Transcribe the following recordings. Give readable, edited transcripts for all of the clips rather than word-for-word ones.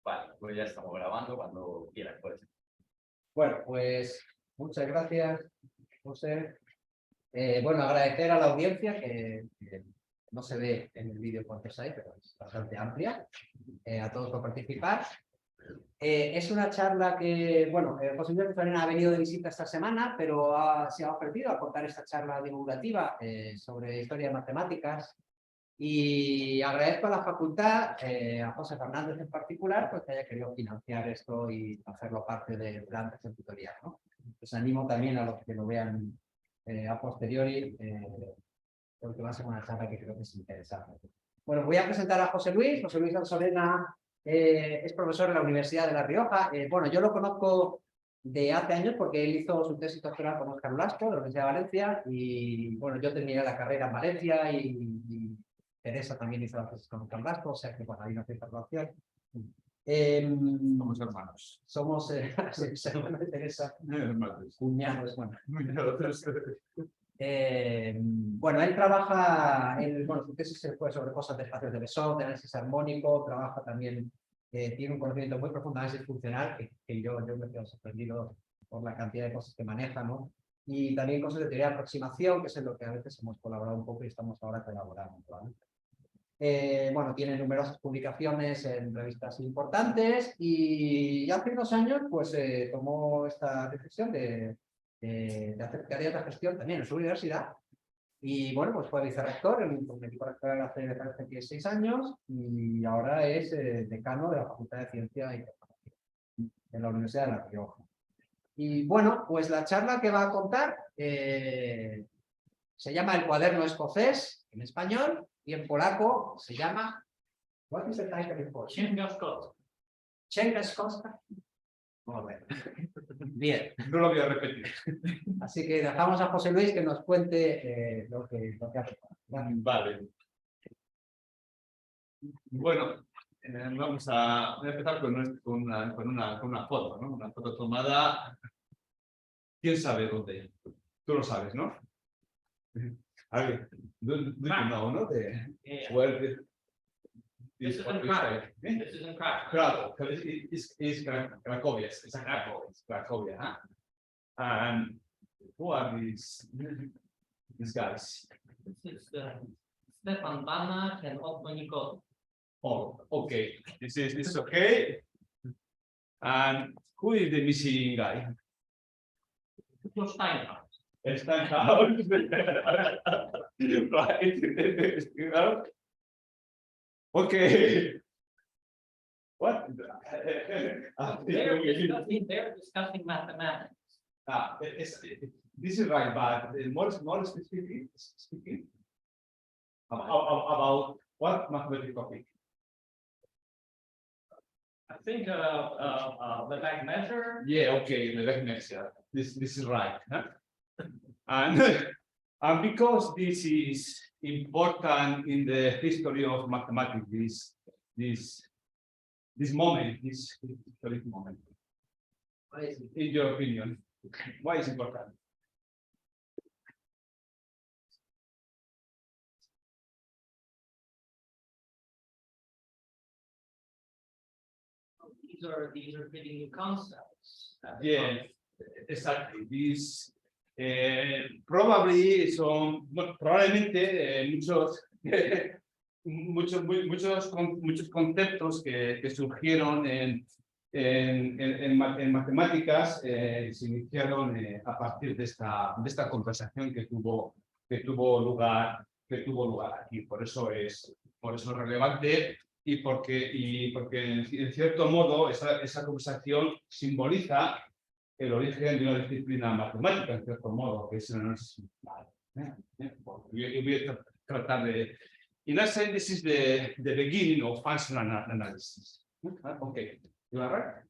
Vale, pues ya estamos grabando cuando quieras, pues. Bueno, pues muchas gracias, José. Bueno, agradecer a la audiencia que no se ve en el vídeo cuántos hay, pero es bastante amplia. A todos por participar. Es una charla que, bueno, José Luis también ha venido de visita esta semana, pero se ha ofrecido a contar esta charla divulgativa sobre historia de matemáticas. Y agradezco a la facultad, a José Fernández en particular, pues que haya querido financiar esto y hacerlo parte del plan de tutorial, ¿no? Pues animo también a los que lo vean a posteriori, porque va a ser una charla que creo que es interesante. Bueno, voy a presentar a José Luis. José Luis Alsorena es profesor en la Universidad de La Rioja. Bueno, yo lo conozco de hace años porque él hizo su tesis doctoral con Óscar Blasco, de la Universidad de Valencia, y bueno, yo terminé la carrera en Valencia y Teresa también hizo la tesis con Óscar Blasco, o sea que bueno, hay una cierta relación. Somos hermanos. Somos hermanos de Teresa, cuñados, bueno. Bueno, él trabaja, bueno, su tesis fue sobre cosas de espacios de Besson, de análisis armónico, trabaja también, tiene un conocimiento muy profundo de análisis funcional, que yo me quedo sorprendido por la cantidad de cosas que maneja, ¿no? Y también cosas de teoría de aproximación, que es en lo que a veces hemos colaborado un poco y estamos ahora colaborando, ¿vale? Bueno, tiene numerosas publicaciones en revistas importantes y hace unos años pues tomó esta decisión de hacer tareas de gestión también en su universidad y bueno, pues fue vicerrector, el equipo rector hace 16 años y ahora es decano de la Facultad de Ciencia y Tecnología en la Universidad de La Rioja. Y bueno, pues la charla que va a contar se llama El cuaderno escocés en español y en polaco se llama What is the title in Polish? Księga Szkolska. Bien. No lo voy a repetir. Así que dejamos a José Luis que nos cuente lo que ha preparado. Vale. Bueno, vamos a empezar con una foto, ¿no? Una foto tomada. ¿Quién sabe dónde? Tú lo sabes, ¿no? A ver, do you know, ¿no? Where This is in Krakow. This is in Krakow. Krakow. It's Cracovia. It's Krakow. It's Cracovia. Huh? And who are these guys? This is Stefan Banach and Otto Nikol. Oh, okay. This is okay. And who is the missing guy? Viktor Steinhaus. Steinhaus. Right. Okay. What? They're discussing mathematics. This is right, but more specifically speaking about what mathematical topic? I think the back measure. Yeah, okay, the back measure. This is right. Huh? And because this is important in the history of mathematics, this moment, this historic moment. In your opinion, why is it important? These are pretty new concepts. Yeah, exactly. These probably son, bueno, probablemente muchos conceptos que surgieron en matemáticas se iniciaron a partir de esta conversación que tuvo lugar aquí. Por eso es relevante y porque en cierto modo esa conversación simboliza el origen de una disciplina matemática, en cierto modo, que es el análisis funcional. Yo voy a tratar de... In that sense, this is the beginning of functional analysis. Okay, you are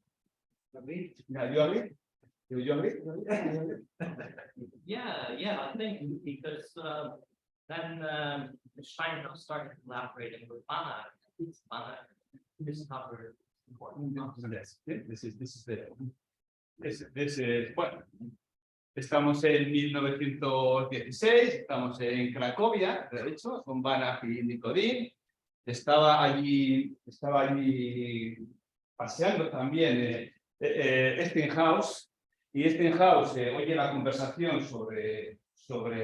right? Yeah, you agree? You agree? Yeah, I think because then Steinhaus started collaborating with Banach. Banach discovered important concepts. Bueno, estamos en 1916, estamos en Cracovia, de hecho, con Banach y Nikodym. Estaba allí paseando también Westinghouse, y Westinghouse oye la conversación sobre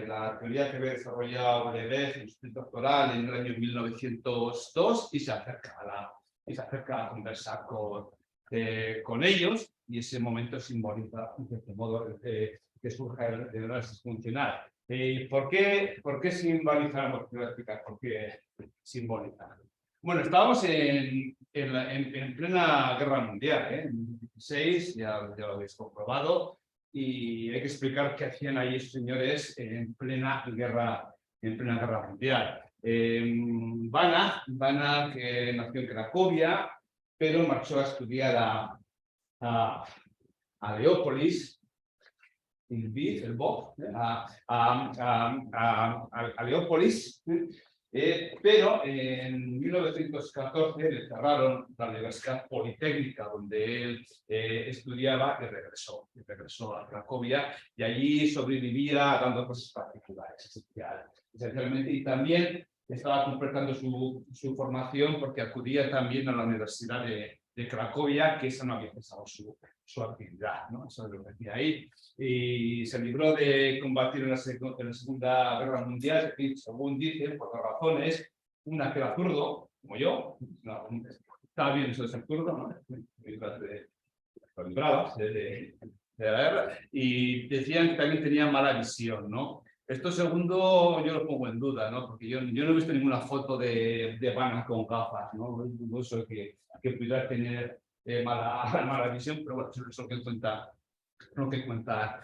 la teoría que había desarrollado Lebesgue en su doctoral en el año 1902 y se acerca a conversar con ellos, y ese momento simboliza, de cierto modo, que surge el análisis funcional. ¿Por qué simboliza? Porque voy a explicar por qué simboliza. Bueno, estábamos en plena guerra mundial, en 1916, ya lo habéis comprobado, y hay que explicar qué hacían ahí esos señores en plena guerra mundial. Banach, que nació en Cracovia, pero marchó a estudiar a Leópolis, el Bob, a Leópolis, pero en 1914 le cerraron la Universidad Politécnica donde él estudiaba, y regresó a Cracovia, y allí sobrevivía dando clases particulares, esencialmente, y también estaba completando su formación porque acudía también a la Universidad de Cracovia, que esa no había empezado su actividad, ¿no? Eso es lo que hacía ahí. Y se libró de combatir en la Segunda Guerra Mundial, según dicen, por dos razones. Una, que era zurdo, como yo. No, estaba bien eso de ser zurdo, ¿no? Bravas de la guerra. Y decían que también tenía mala visión, ¿no? Esto segundo yo lo pongo en duda, ¿no? Porque yo no he visto ninguna foto de Banach con gafas, ¿no? No sé que pudiera tener mala visión, pero bueno, eso es lo que cuenta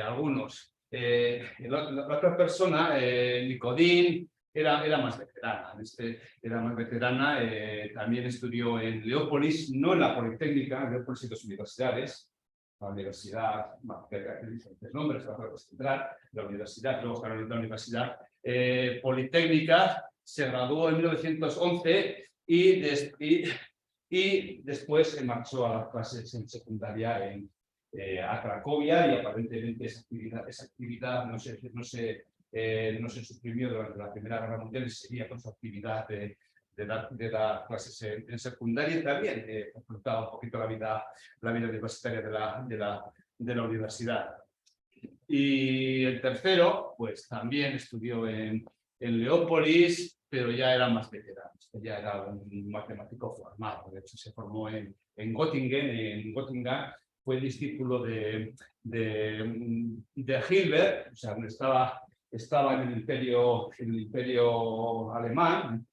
algunos. La otra persona, Nicodín, era más veterana. Era más veterana, también estudió en Leópolis, no en la Politécnica, en Leópolis y dos universidades. La universidad, que tiene diferentes nombres, la universidad, luego está la Universidad Politécnica, se graduó en 1911 y después se marchó a las clases en secundaria a Cracovia, y aparentemente esa actividad no se suprimió durante la Primera Guerra Mundial y seguía con su actividad de dar clases en secundaria, y también disfrutaba un poquito la vida universitaria de la universidad. Y el tercero, pues también estudió en Leópolis, pero ya era más veterano, ya era un matemático formado. De hecho, se formó en Göttingen. En Göttingen fue discípulo de Hilbert, o sea, estaba en el imperio alemán.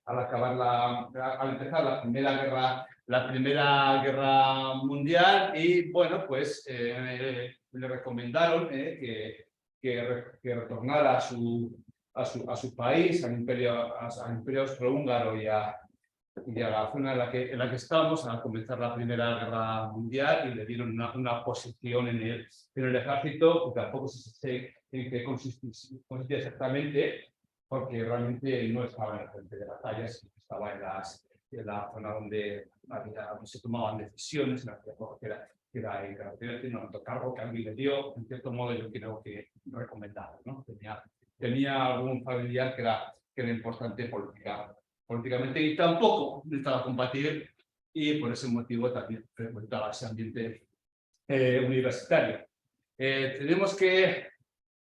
Al empezar la primera guerra mundial, y bueno, pues le recomendaron que retornara a su país, al imperio austrohúngaro y a la zona en la que estábamos al comenzar la Primera Guerra Mundial, y le dieron una posición en el ejército, que tampoco sé en qué consistía exactamente, porque realmente no estaba en el frente de batallas, estaba en la zona donde se tomaban decisiones, en la que era en un cargo que alguien le dio, en cierto modo yo creo que recomendado, ¿no? Tenía algún familiar que era importante políticamente, y tampoco necesitaba combatir, y por ese motivo también frecuentaba ese ambiente universitario. Tenemos que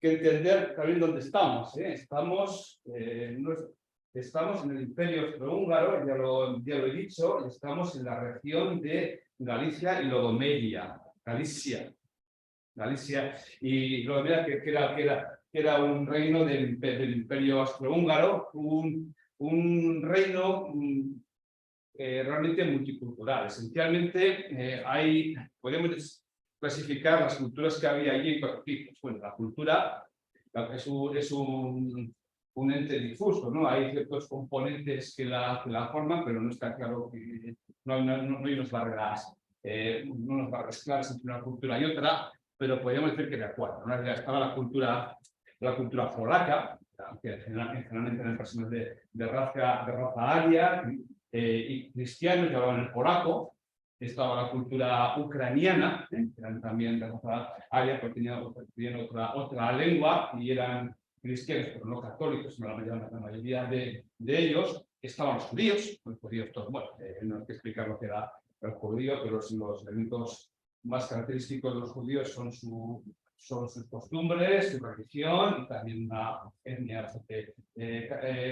entender también dónde estamos. Estamos en el Imperio Austrohúngaro, ya lo he dicho, y estamos en la región de Galicia y Lodomeria. Galicia y Lodomeria, que era un reino del Imperio Austrohúngaro, un reino realmente multicultural. Esencialmente, podemos clasificar las culturas que había allí en cuatro tipos. Bueno, la cultura es un ente difuso, ¿no? Hay ciertos componentes que la forman, pero no está claro que no hay unas barreras claras entre una cultura y otra, pero podríamos decir que de cuatro, ¿no? Estaba la cultura polaca, que generalmente eran personas de raza aria y cristianos, que hablaban el polaco. Estaba la cultura ucraniana, que eran también de raza aria, porque tenían otra lengua y eran cristianos, pero no católicos, la mayoría de ellos. estaban los judíos todos, bueno, no hay que explicar lo que era el judío, pero los elementos más característicos de los judíos son sus costumbres, su religión y también una etnia bastante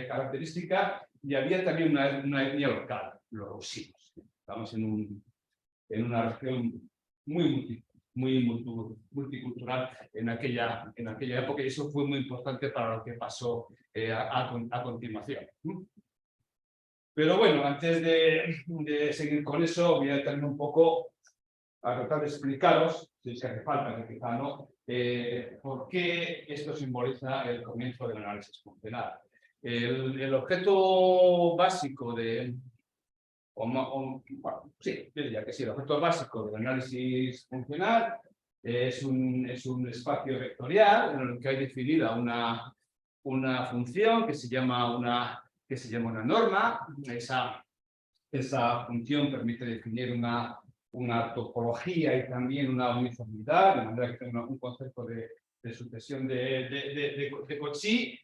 característica. Y había también una etnia local, los rusinos. Estamos en una región muy multicultural en aquella época, y eso fue muy importante para lo que pasó a continuación. Pero bueno, antes de seguir con eso, voy a terminar un poco a tratar de explicaros, si es que hace falta, que quizá no, por qué esto simboliza el comienzo del análisis funcional. El objeto básico de... bueno, sí, yo diría que sí, el objeto básico del análisis funcional es un espacio vectorial en el que hay definida una función que se llama una norma. Esa función permite definir una topología y también una uniformidad, de manera que tenga un concepto de sucesión de Cauchy,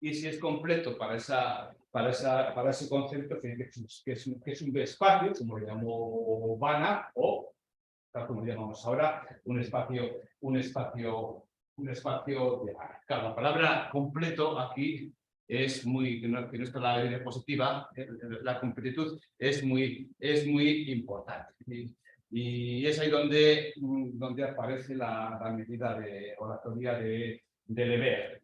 y si es completo para ese concepto, que es un B-espacio, como lo llamó Banach, o, tal como lo llamamos ahora, un espacio de Banach. Claro, la palabra completo aquí es que no está la diapositiva, la completitud es muy importante. Y es ahí donde aparece la medida o la teoría de Lebesgue.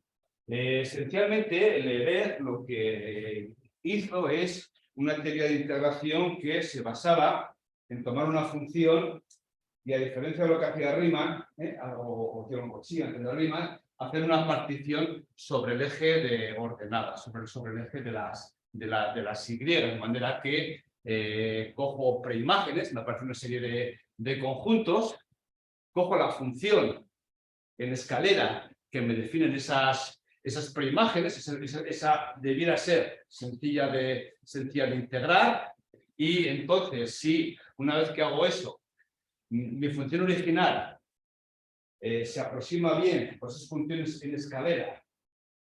Esencialmente, Lebesgue lo que hizo es una teoría de integración que se basaba en tomar una función y, a diferencia de lo que hacía Riemann, o Cauchy antes de Riemann, hacer una partición sobre el eje de ordenadas, sobre el eje de las Y, de manera que cojo preimágenes, me aparece una serie de conjuntos, cojo la función en escalera que me definen esas preimágenes, esa debiera ser sencilla de integrar, y entonces, si una vez que hago eso, mi función original se aproxima bien por esas funciones en escalera,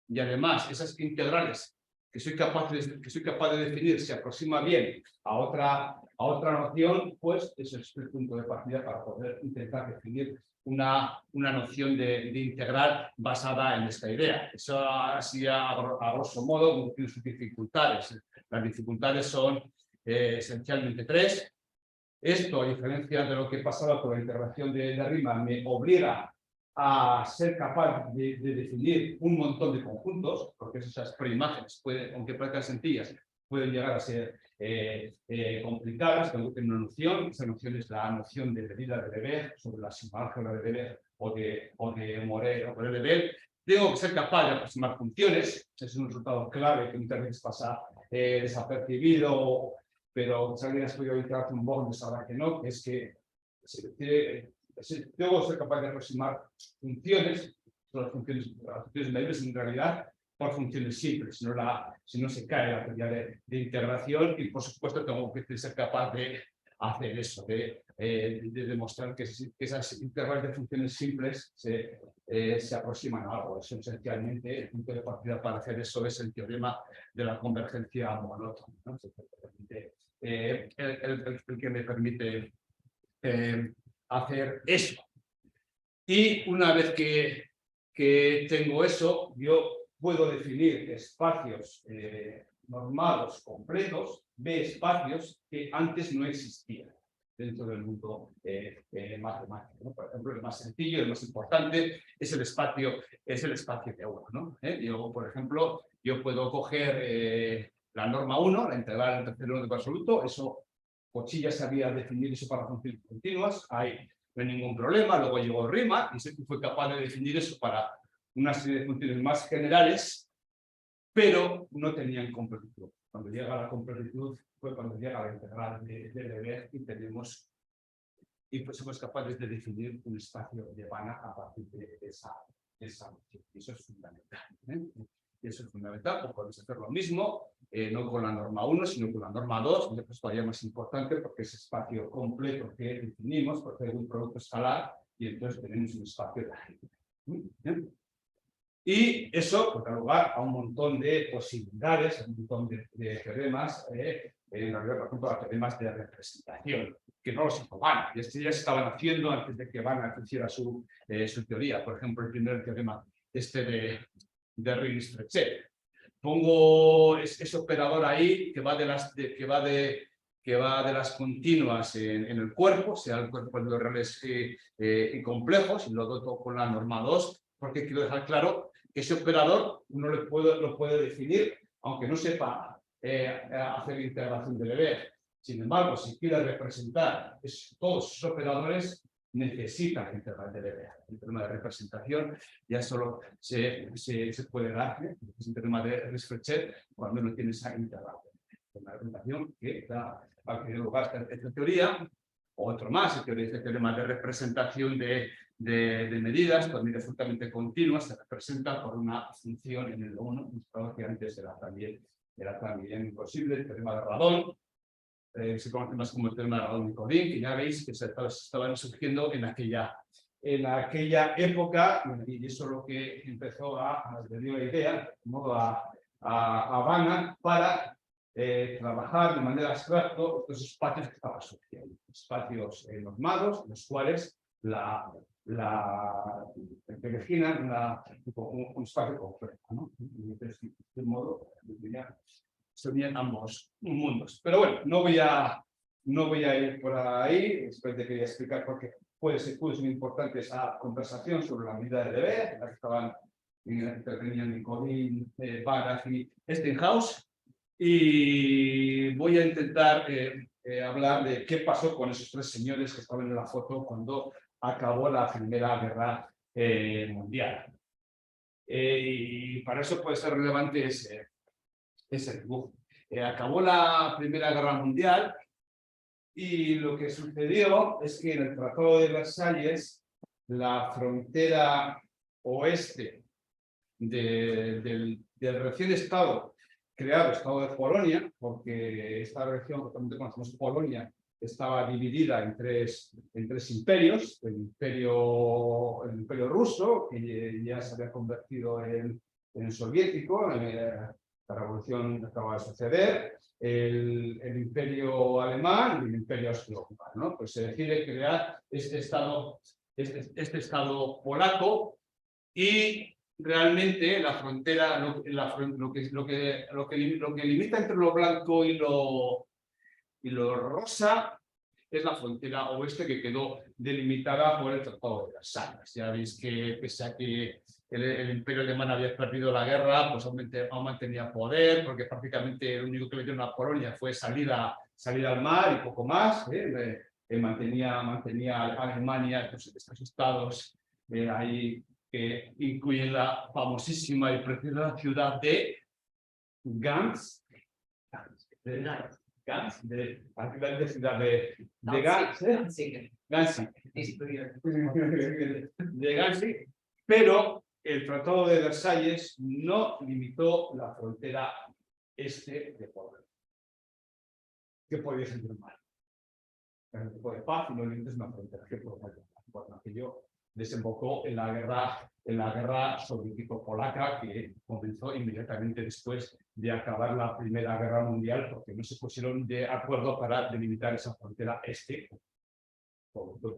y además esas integrales que soy capaz de definir se aproxima bien a otra noción, pues ese es el punto de partida para poder intentar definir una noción de integral basada en esta idea. Eso así a grosso modo tiene sus dificultades. Las dificultades son esencialmente tres. Esto, a diferencia de lo que pasaba con la integración de Riemann, me obliga a ser capaz de definir un montón de conjuntos, porque esas preimágenes, aunque parezcan sencillas, pueden llegar a ser complicadas. Tengo una noción, esa noción es la noción de medida de Lebesgue sobre la suma-álgebra de Lebesgue o de Morel-Lebesgue. Tengo que ser capaz de aproximar funciones, es un resultado clave que muchas veces pasa desapercibido, pero si alguien ha podido integrar un Born sabrá que no, que es que tengo que ser capaz de aproximar funciones, las funciones medibles en realidad, por funciones simples, si no se cae la teoría de integración, y por supuesto tengo que ser capaz de hacer eso, de demostrar que esas integrales de funciones simples se aproximan a algo. Eso, esencialmente, el punto de partida para hacer eso es el teorema de la convergencia monótona, ¿no? El que me permite hacer eso. Y una vez que tengo eso, yo puedo definir espacios normados completos, B espacios que antes no existían dentro del mundo matemático, ¿no? Por ejemplo, el más sencillo, el más importante es el espacio de 1, ¿no? Yo, por ejemplo, yo puedo coger la norma 1, la integral del tercer orden absoluto. Eso Cauchy ya sabía definir eso para funciones continuas, ahí no hay ningún problema. Luego llegó Riemann y fue capaz de definir eso para una serie de funciones más generales, pero no tenían completitud. Cuando llega la completitud fue cuando llega la integral de Lebesgue y pues somos capaces de definir un espacio de Banach a partir de esa noción. Y eso es fundamental, Y eso es fundamental, pues podemos hacer lo mismo, no con la norma 1, sino con la norma 2, y es todavía más importante porque es espacio completo que definimos, porque hay un producto escalar, y entonces tenemos un espacio de algebra. Y eso pues, da lugar a un montón de posibilidades, a un montón de teoremas, en realidad, por ejemplo, a teoremas de representación, que no los hizo Banach, ya se estaban haciendo antes de que Banach hiciera su teoría. Por ejemplo, el primer teorema de Riley-Strechet. Pongo ese operador ahí que va de las continuas en el cuerpo, sea el cuerpo de los reales y complejos, y lo doto con la norma 2, porque quiero dejar claro que ese operador uno lo puede definir, aunque no sepa hacer integración de Lebesgue. Sin embargo, si quiere representar todos esos operadores, necesita la integral de Lebesgue. El tema de representación ya solo se puede dar, es un tema de Strechet, cuando no tiene esa integral. Una representación que da a tener lugar esta teoría, otro más, este teorema de representación de medidas, con medidas absolutamente continuas, se representa por una función en el 1, que antes era también imposible, el teorema de Radon. Se conoce más como el teorema de Radon-Nikodym, que ya veis que se estaban surgiendo en aquella época, y eso es lo que empezó le dio la idea, de modo a Banach para trabajar de manera abstracta estos espacios que estaban surgiendo, espacios normados, en los cuales imaginan un espacio complejo, ¿no? Y de este modo se unían ambos mundos. Pero bueno, no voy a ir por ahí, después de quería explicar por qué puede ser muy importante esa conversación sobre la medida de Lebesgue, en la que estaban intervenían Nikodym, Banach y Estenhaus, y voy a intentar hablar de qué pasó con esos tres señores que estaban en la foto cuando acabó la Primera Guerra Mundial. Y para eso puede ser relevante ese dibujo. Acabó la Primera Guerra Mundial y lo que sucedió es que en el Tratado de Versalles la frontera oeste del recién Estado creado, Estado de Polonia, porque esta región que conocemos Polonia estaba dividida en tres imperios, el imperio ruso, que ya se había convertido en soviético, la revolución acaba de suceder, el imperio alemán y el imperio austrohúngaro, ¿no? Pues se decide crear este estado polaco, y realmente la frontera, lo que limita entre lo blanco y lo rosa es la frontera oeste, que quedó delimitada por el Tratado de Versalles. Ya veis que pese a que el imperio alemán había perdido la guerra, pues aún mantenía poder, porque prácticamente lo único que le dieron a Polonia fue salir al mar y poco más. Mantenía a Alemania, estos estados ahí, que incluyen la famosísima y preciosa ciudad de Gans, la ciudad de Danzig, pero el Tratado de Versalles no limitó la frontera este de Polonia. ¿Qué podía ser mal? El tipo de paz y no limites una frontera. ¿Qué puedo fallar? Bueno, aquello desembocó en la guerra soviético-polaca, que comenzó inmediatamente después de acabar la Primera Guerra Mundial, porque no se pusieron de acuerdo para delimitar esa frontera este. Todo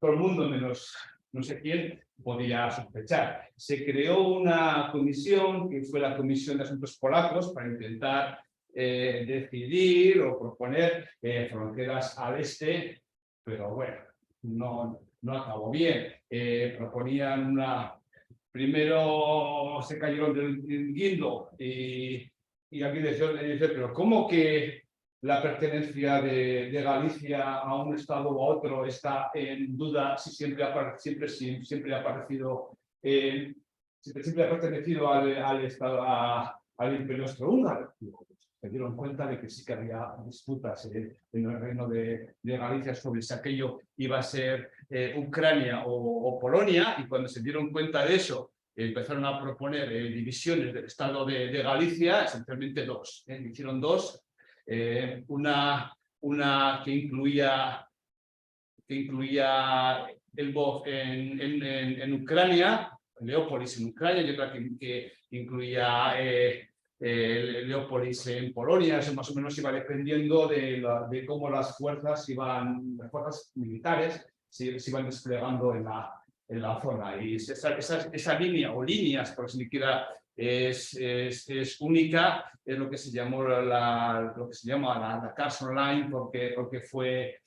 el mundo menos no sé quién podía sospechar. Se creó una comisión, que fue la Comisión de Asuntos Polacos, para intentar decidir o proponer fronteras al este, pero bueno, no acabó bien. Proponían primero se cayeron del guindo, y aquí dice, pero ¿cómo que la pertenencia de Galicia a un estado u a otro está en duda si siempre ha pertenecido al estado, al imperio austrohúngaro? Se dieron cuenta de que sí que había disputas en el reino de Galicia sobre si aquello iba a ser Ucrania o Polonia, y cuando se dieron cuenta de eso empezaron a proponer divisiones del estado de Galicia, esencialmente dos. Hicieron dos, una que incluía el Lvov en Ucrania, Leópolis en Ucrania y otra que incluía Leópolis en Polonia. Eso más o menos iba dependiendo de cómo las fuerzas militares se iban desplegando en la zona. Y esa línea o líneas, por si siquiera es única, es lo que se llamó lo que se llama la Carson Line, porque fue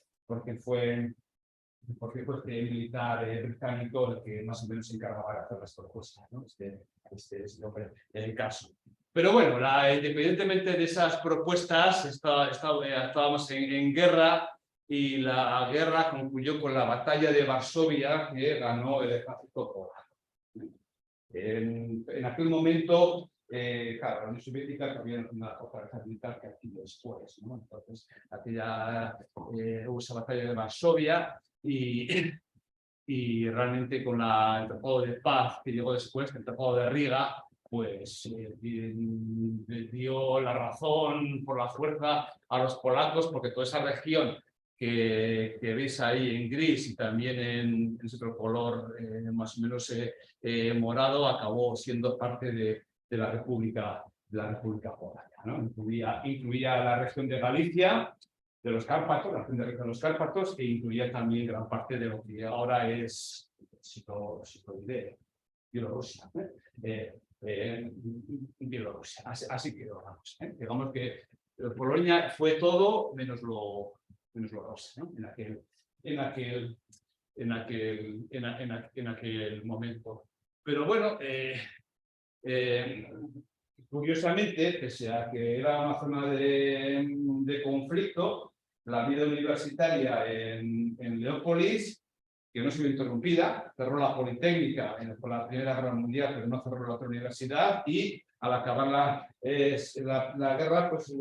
este militar británico el que más o menos se encargaba de hacer las propuestas, ¿no? Este es el nombre del caso. Pero bueno, independientemente de esas propuestas, estábamos en guerra, y la guerra concluyó con la batalla de Varsovia, que ganó el ejército polaco. En aquel momento, claro, la Unión Soviética también una operación militar que aquí después, ¿no? Entonces, hubo esa batalla de Varsovia y realmente con el Tratado de Paz que llegó después, el Tratado de Riga, pues dio la razón por la fuerza a los polacos, porque toda esa región que veis ahí en gris y también en ese otro color más o menos morado, acabó siendo parte de la República Polaca, ¿no? Incluía la región de Galicia, de los Cárpatos, la región de los Cárpatos, e incluía también gran parte de lo que ahora es Bielorrusia. Bielorrusia, así que vamos. Digamos que Polonia fue todo menos lo rosa, ¿no? En aquel momento. Pero bueno, curiosamente, pese a que era una zona de conflicto, la vida universitaria en Leópolis, que no se vio interrumpida, cerró la Politécnica por la Primera Guerra Mundial, pero no cerró la otra universidad, y al acabar la guerra, pues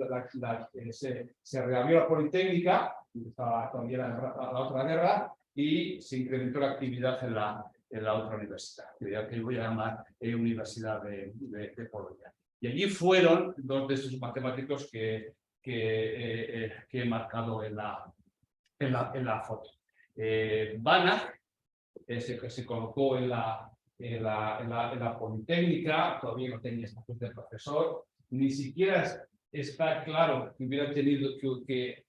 se reabrió la Politécnica, estaba todavía la otra guerra, y se incrementó la actividad en la otra universidad, que voy a llamar Universidad de Polonia. Y allí fueron dos de esos matemáticos que he marcado en la foto. Banach se colocó en la Politécnica, todavía no tenía estatus de profesor, ni siquiera está claro que hubiera tenido que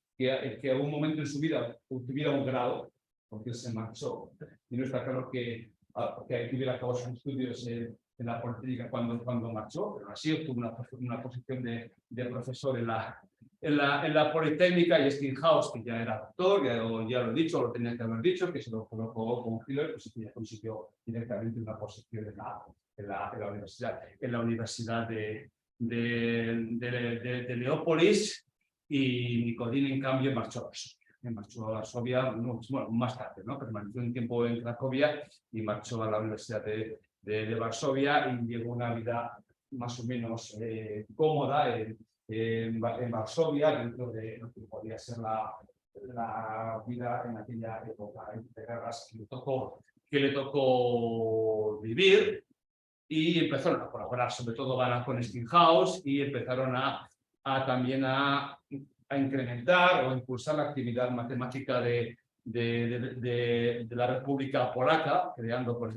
algún momento en su vida tuviera un grado, porque se marchó, y no está claro que hubiera acabado sus estudios en la Politécnica cuando marchó, pero así obtuvo una posición de profesor en la Politécnica. Y Steinhaus, que ya era doctor, ya lo he dicho, lo tenía que haber dicho, que se lo colocó con Hitler, pues ya consiguió directamente una posición en la Universidad de Leópolis, y Nikodin, en cambio, marchó a Varsovia, bueno, más tarde, ¿no? Permaneció un tiempo en Cracovia y marchó a la Universidad de Varsovia, y llevó una vida más o menos cómoda en Varsovia, dentro de lo que podía ser la vida en aquella época de guerras que le tocó vivir. Y empezaron a colaborar, sobre todo con Steinhaus, y empezaron también a incrementar o impulsar la actividad matemática de la República Polaca, creando, por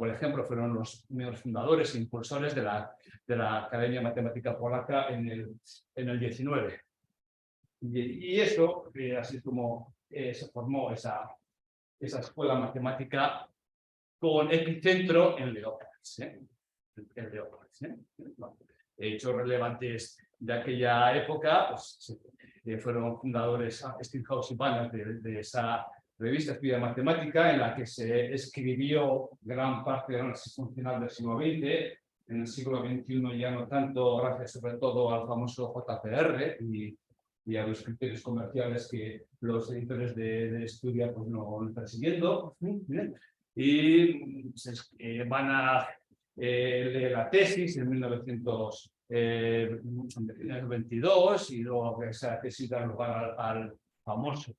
ejemplo, fueron los primeros fundadores e impulsores de la Academia Matemática Polaca en el 19. Y eso, así es como se formó esa escuela matemática con epicentro en Leópolis. Bueno, hechos relevantes de aquella época, pues, fueron fundadores Steinhaus y Banach de esa revista Estudia Matemática, en la que se escribió gran parte del análisis funcional del siglo XX. En el siglo XXI ya no tanto, gracias sobre todo al famoso JPR y a los criterios comerciales que los editores de Estudia pues no están siguiendo. Y Banach lee la tesis en 1922, y luego esa tesis da lugar al famoso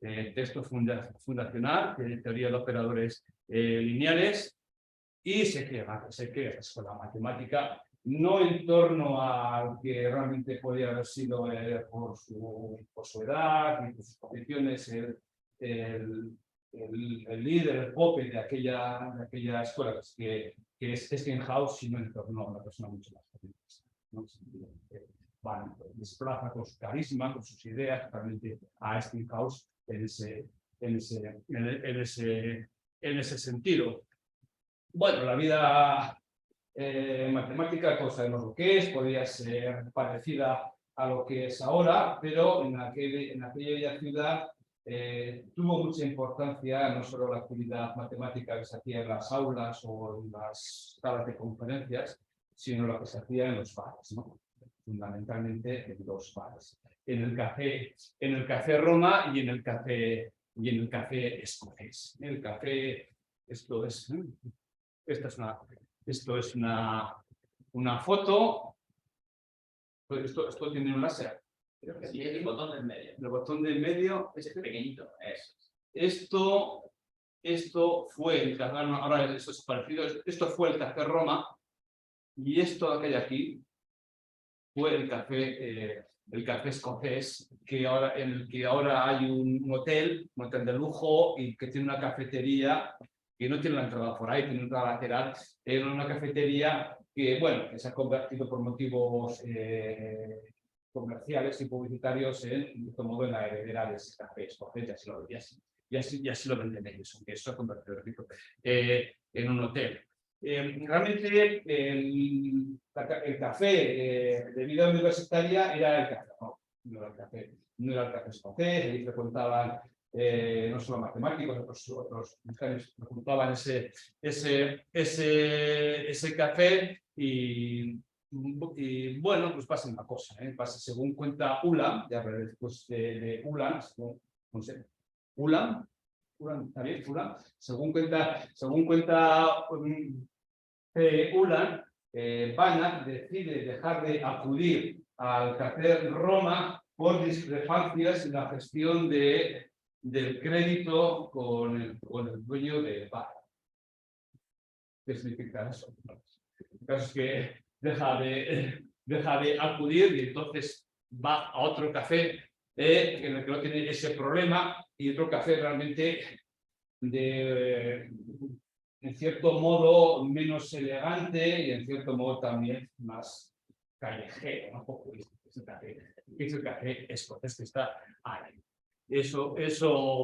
texto fundacional de teoría de operadores lineales, y se crea esa escuela matemática, no en torno al que realmente podía haber sido por su edad y por sus condiciones el líder, el pope de aquella escuela, que es Stenhouse, sino una persona mucho más feminista, ¿no? Van, desplaza con su carisma, con sus ideas, realmente a Stenhouse en ese sentido. Bueno, la vida matemática, todos sabemos lo que es, podría ser parecida a lo que es ahora, pero en aquella ciudad tuvo mucha importancia no solo la actividad matemática que se hacía en las aulas o en las salas de conferencias, sino lo que se hacía en los bares, ¿no? Fundamentalmente en los bares. En el café Roma y en el café escocés. El café, esto es una foto. Esto tiene un láser. Sí, el botón del medio. El botón del medio Es pequeñito, eso. Esto fue el café, ahora esto es parecido, esto fue el café Roma y esto que hay aquí fue el café escocés, en el que ahora hay un hotel de lujo y que tiene una cafetería que no tiene la entrada por ahí, tiene una entrada lateral, es una cafetería que, bueno, que se ha convertido por motivos comerciales y publicitarios en modo en la heredera de ese café escocés, y así lo venden ellos, aunque eso ha convertido, repito, en un hotel. Realmente el café de vida universitaria era el café, no era el café escocés, ahí frecuentaban no solo matemáticos, otros frecuentaban ese café y bueno, pues pasa una cosa, pasa según cuenta Ulam, ya después de Ulam, no sé, Ulam, ¿está bien? Ulam, según cuenta Ulam, Banach decide dejar de acudir al café Roma por discrepancias en la gestión del crédito con el dueño de bar. ¿Qué significa eso? El caso es que deja de acudir y entonces va a otro café en el que no tiene ese problema y otro café realmente en cierto modo menos elegante y en cierto modo también más callejero, ¿no? Es el café escocés que está ahí. Eso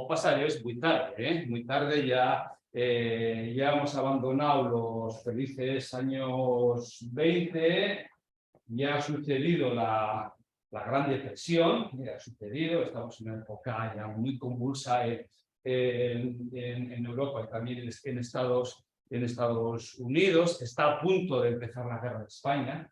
pasa, es muy tarde ya. Ya hemos abandonado los felices años 20, ya ha sucedido la Gran Depresión, estamos en una época ya muy convulsa en Europa y también en Estados Unidos. Está a punto de empezar la guerra de España,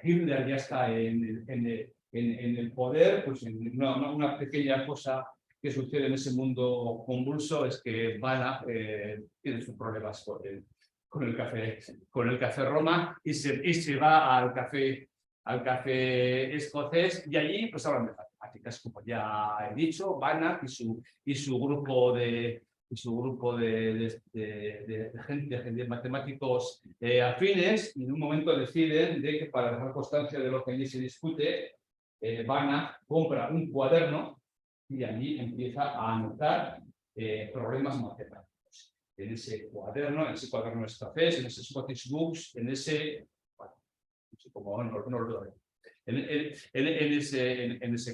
Hitler ya está en el poder, pues una pequeña cosa que sucede en ese mundo convulso es que Banach tiene sus problemas con el café Roma y se va al café escocés y allí pues hablan de matemáticas, como ya he dicho, Banach y su grupo de gente, de matemáticos afines, y en un momento deciden de que para dejar constancia de lo que allí se discute, Banach compra un cuaderno y allí empieza a anotar problemas matemáticos. En ese cuaderno escocés, en ese Scottish Books, en ese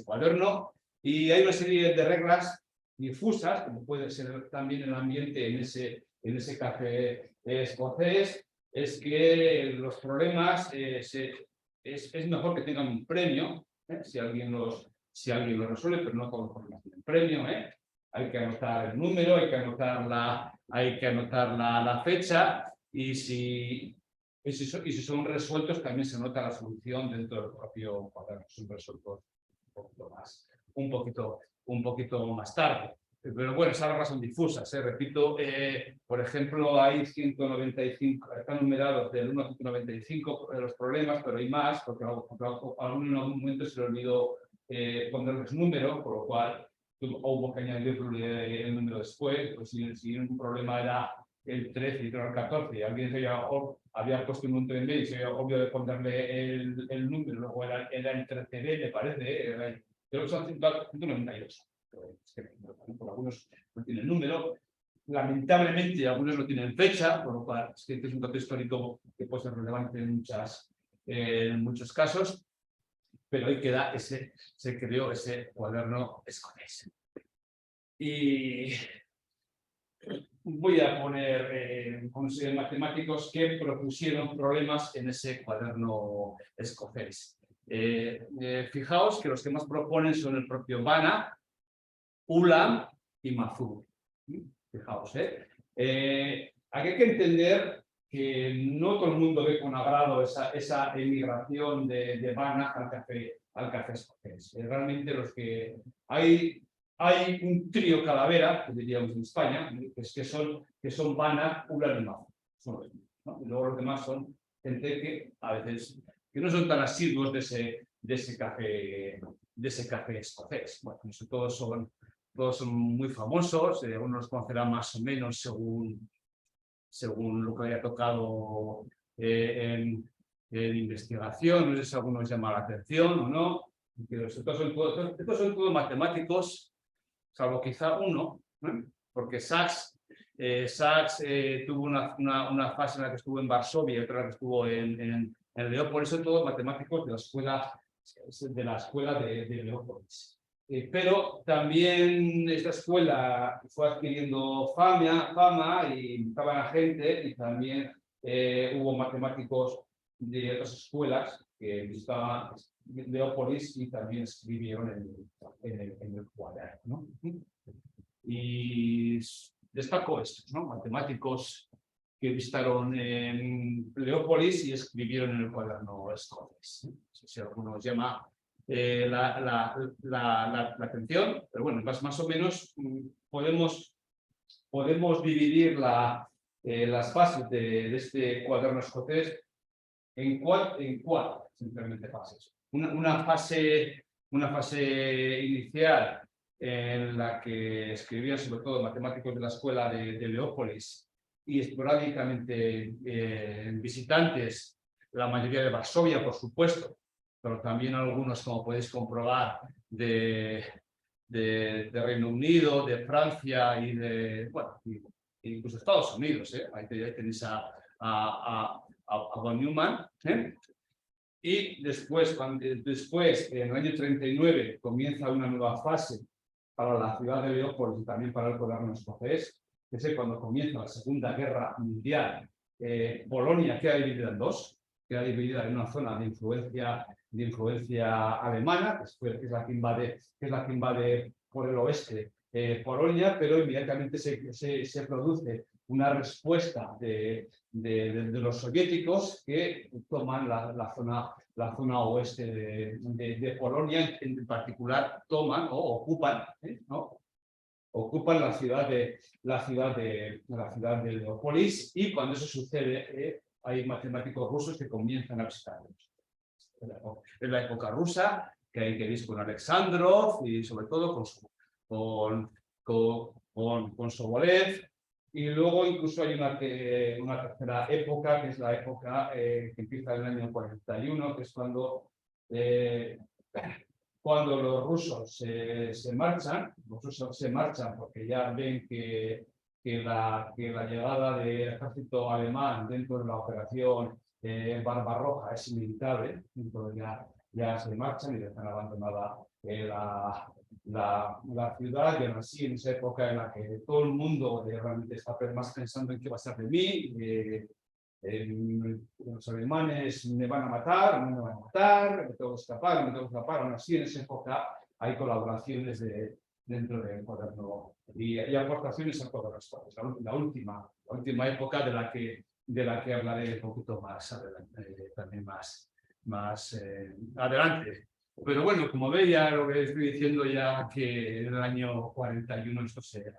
cuaderno, y hay una serie de reglas difusas, como puede ser también el ambiente en ese café escocés, es que los problemas es mejor que tengan un premio, si alguien los resuelve, pero no todos los problemas tienen premio, hay que anotar el número, hay que anotar la fecha, y si son resueltos también se nota la solución dentro del propio cuaderno, son resueltos un poquito más tarde. Pero bueno, esas reglas son difusas, repito, por ejemplo, hay 195, están numerados del 1 a 195 los problemas, pero hay más, porque a algún momento se le olvidó ponerles número, por lo cual hubo que añadir el número después, pues si un problema era el 13 y otro el 14, y alguien había puesto un número en medio y se había olvidado de ponerle el número, luego era el 13B, me parece, creo que son 192. Por algunos no tienen número. Lamentablemente, algunos no tienen fecha, por lo cual este es un dato histórico que puede ser relevante en muchos casos, pero ahí queda se creó ese cuaderno escocés. Y voy a poner matemáticos que propusieron problemas en ese cuaderno escocés. Fijaos que los que más proponen son el propio Banach, Ulam y Mazur. Fijaos, hay que entender que no todo el mundo ve con agrado esa emigración de Banach al café escocés. Realmente los que hay un trío calavera, que diríamos en España, que son Banach, Ulam y Mazur. Son los mismos, ¿no? Y luego los demás son gente que a veces que no son tan asiduos de ese café escocés. Bueno, eso todos son muy famosos, uno los conocerá más o menos según lo que haya tocado en investigación, no sé si a algunos llama la atención o no. Estos son todos matemáticos, salvo quizá uno, porque Sachs tuvo una fase en la que estuvo en Varsovia y otra en la que estuvo en Leópolis, son todos matemáticos de la escuela de Leópolis. Pero también esta escuela fue adquiriendo fama y invitaba a gente, y también hubo matemáticos de otras escuelas que visitaban Leópolis y también escribieron en el cuaderno, ¿no? Y destaco estos, ¿no? Matemáticos que visitaron en Leópolis y escribieron en el cuaderno escocés. No sé si alguno os llama la atención, pero bueno, más o menos podemos dividir las fases de este cuaderno escocés en cuatro simplemente fases. Una fase inicial en la que escribían sobre todo matemáticos de la escuela de Leópolis y esporádicamente visitantes, la mayoría de Varsovia, por supuesto, pero también algunos, como podéis comprobar, de Reino Unido, de Francia y incluso Estados Unidos. Ahí tenéis a von Neumann. Y después, en el año 39, comienza una nueva fase para la ciudad de Leópolis y también para el cuaderno escocés, que es cuando comienza la Segunda Guerra Mundial. Polonia queda dividida en dos, queda dividida en una zona de influencia alemana, que es la que invade por el oeste Polonia, pero inmediatamente se produce una respuesta de los soviéticos que toman la zona oeste de Polonia, en particular toman o ocupan, ¿no? Ocupan la ciudad de Leópolis, y cuando eso sucede hay matemáticos rusos que comienzan a visitarlos. En la época rusa, que hay que ver con Alexandrov y sobre todo con Sobolev. Y luego incluso hay una tercera época, que es la época que empieza en el año 41, que es cuando los rusos se marchan. Los rusos se marchan porque ya ven que la llegada del ejército alemán dentro de la operación Barbarroja es inevitable. Entonces ya se marchan y dejan abandonada la ciudad. Y aún así, en esa época en la que todo el mundo realmente está más pensando en qué va a ser de mí, los alemanes me van a matar, no me van a matar, me tengo que escapar, aún así en esa época hay colaboraciones dentro del cuaderno y aportaciones al cuaderno escocés. La última época de la que hablaré un poquito más adelante, también más adelante. Pero bueno, como veis, ya lo que estoy diciendo ya, que en el año 41 esto se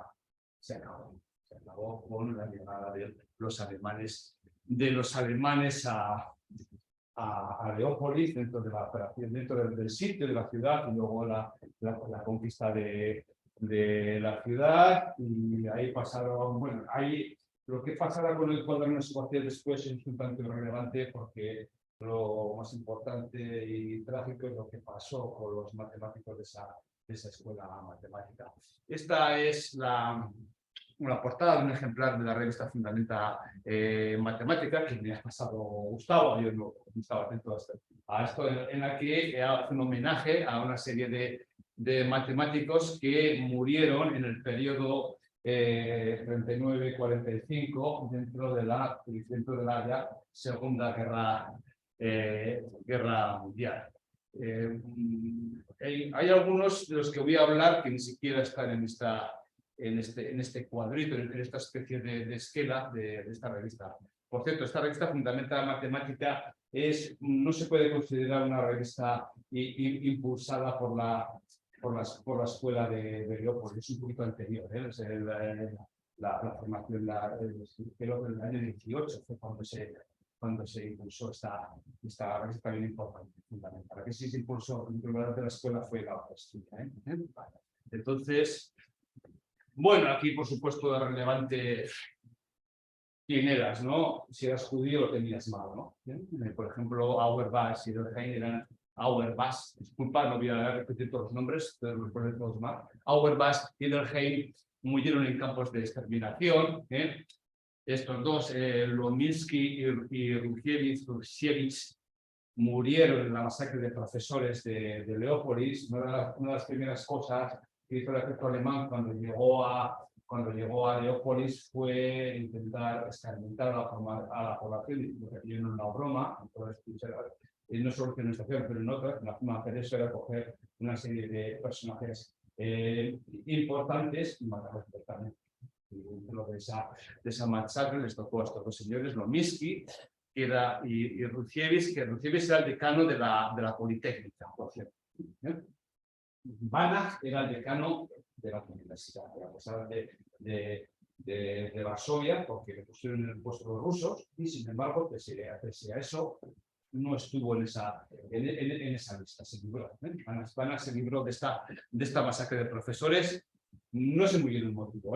acabó con la llegada de los alemanes a Leópolis, dentro de la operación, dentro del sitio de la ciudad, y luego la conquista de la ciudad. Y ahí pasaron, bueno, ahí lo que pasará con el cuaderno escocés después es un tanto irrelevante, porque lo más importante y trágico es lo que pasó con los matemáticos escuela matemática. Esta es una portada de un ejemplar de la revista Fundamenta Matemática que me ha pasado Gustavo, yo no estaba atento a esto, en la que hace un homenaje a una serie de matemáticos que murieron en el periodo 39-45 dentro de la ya Segunda Guerra Mundial. Hay algunos de los que voy a hablar que ni siquiera están en este cuadrito, en esta especie de esquela de esta revista. Por cierto, esta revista Fundamenta Matemática no se puede considerar una revista impulsada por la escuela de Leópolis, es un poquito anterior, es la formación creo del año 18 fue cuando se impulsó esta revista también importante, fundamental. La que sí se impulsó en primer lugar de la escuela fue la otra estudia. Vale. Entonces, bueno, aquí por supuesto es relevante quién eras, ¿no? Si eras judío lo tenías mal, ¿no? Por ejemplo, Auerbach y Delheim eran Auerbach, disculpa, no voy a repetir todos los nombres, pero los ponen todos mal. Auerbach y Delheim murieron en campos de exterminación. Estos dos, Lominsky y Rusiewicz, murieron en la masacre de profesores de Leópolis. Una de las primeras cosas que hizo el ejército alemán cuando llegó a Leópolis fue intentar escarmentar a la población, diciendo que aquello no era una broma. No solo en esta estación, pero en otras. La forma de hacer eso era coger una serie de personajes importantes y matarlos directamente. Y dentro de esa masacre les tocó a estos dos señores, Lominsky y Rusiewicz, que Rusiewicz era el decano de la Politécnica, por cierto. Banach era el decano de la universidad, a pesar de Varsovia, porque le pusieron en el puesto los rusos, y sin embargo, pese a eso, no estuvo en esa lista, se libró. Banach se libró de esta masacre de profesores, no sé muy bien el motivo.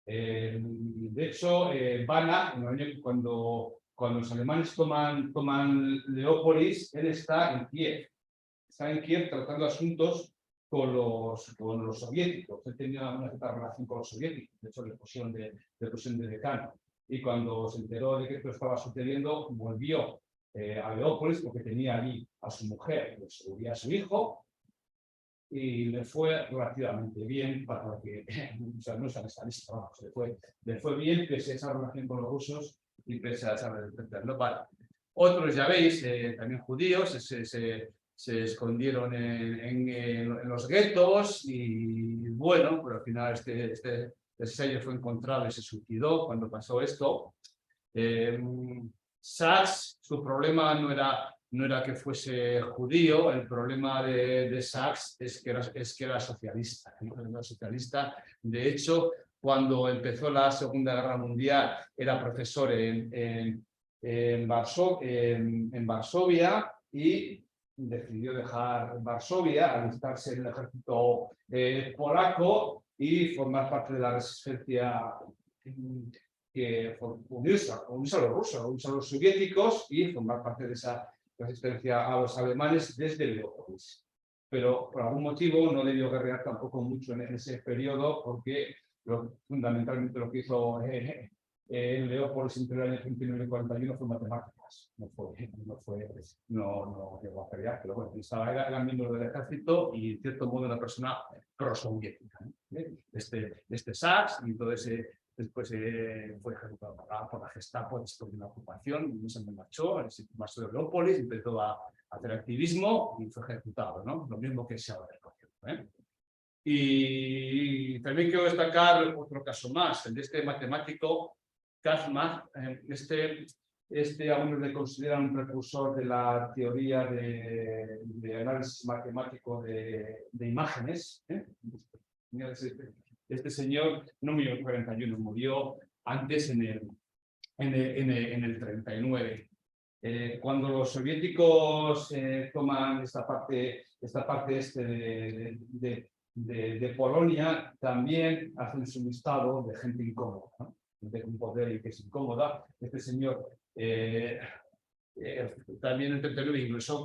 De hecho, Banach, cuando los alemanes toman Leópolis, él está en Kiev. Está en Kiev tratando asuntos con los soviéticos. Él tenía una cierta relación con los soviéticos, de hecho le pusieron de decano. Y cuando se enteró de que esto estaba sucediendo, volvió a Leópolis porque tenía allí a su mujer, y a su hijo, y le fue relativamente bien para que, o sea, no es esa lista, vamos, le fue bien pese a esa relación con los rusos y pese a esa relación. Vale. Otros, ya veis, también judíos, se escondieron en los guetos y bueno, pero al final este sello fue encontrado y se suicidó cuando pasó esto. Sachs, su problema no era que fuese judío, el problema de Sachs es que era socialista. Era socialista. De hecho, cuando empezó la Segunda Guerra Mundial, era profesor en Varsovia y decidió dejar Varsovia, alistarse en el ejército polaco y formar parte de la resistencia que unirse a los rusos, unirse a los soviéticos y formar parte de esa resistencia a los alemanes desde Leópolis. Pero por algún motivo no debió guerrear tampoco mucho en ese periodo porque fundamentalmente lo que hizo en Leópolis entre el año 39 y 41 fue matemáticas. No llegó a pelear, pero bueno, era miembro del ejército y en cierto modo una persona prosoviética. Este Sachs y todo ese. Después fue ejecutado por la Gestapo después de una ocupación, y se marchó de Leópolis, empezó a hacer activismo y fue ejecutado, ¿no? Lo mismo que Schauer, por ejemplo. Y también quiero destacar otro caso más, el de este matemático, Kazmach. Algunos le consideran un precursor de la teoría de análisis matemático de imágenes. Este señor no murió en el 41, murió antes en el 39. Cuando los soviéticos toman esta parte de Polonia, también hacen su listado de gente incómoda, ¿no? De un poder y que es incómoda. Este señor también en el 39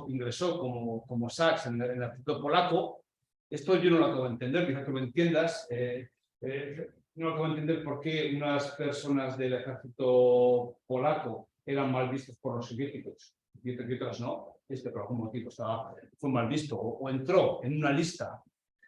ingresó como Sachs en el ejército polaco. Esto yo no lo acabo de entender, quizás que lo entiendas. No acabo de entender por qué unas personas del ejército polaco eran mal vistos por los soviéticos y otras no. Por algún motivo fue mal visto o entró en una lista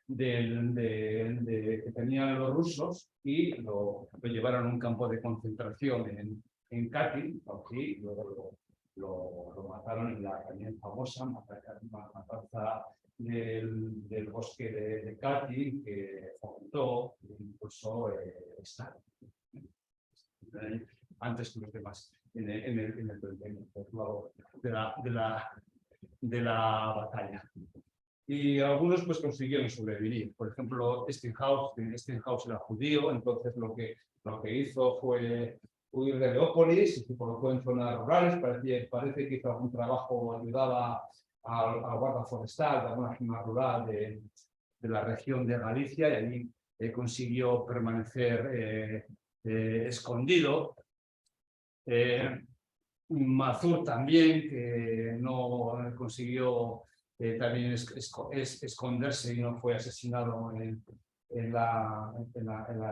que tenían los rusos y lo llevaron a un campo de concentración en Katyn, y luego lo mataron en la también famosa matanza del bosque de Katyn, que fomentó e impulsó Stalin. Antes que los demás, en el lado de la batalla. Y algunos pues consiguieron sobrevivir. Por ejemplo, Steinhaus era judío, entonces lo que hizo fue huir de Leópolis y se colocó en zonas rurales. Parece que hizo algún trabajo, ayudaba al guarda forestal de alguna zona rural de la región de Galicia, y allí consiguió permanecer escondido. Mazur también, que no consiguió también esconderse y no fue asesinado en la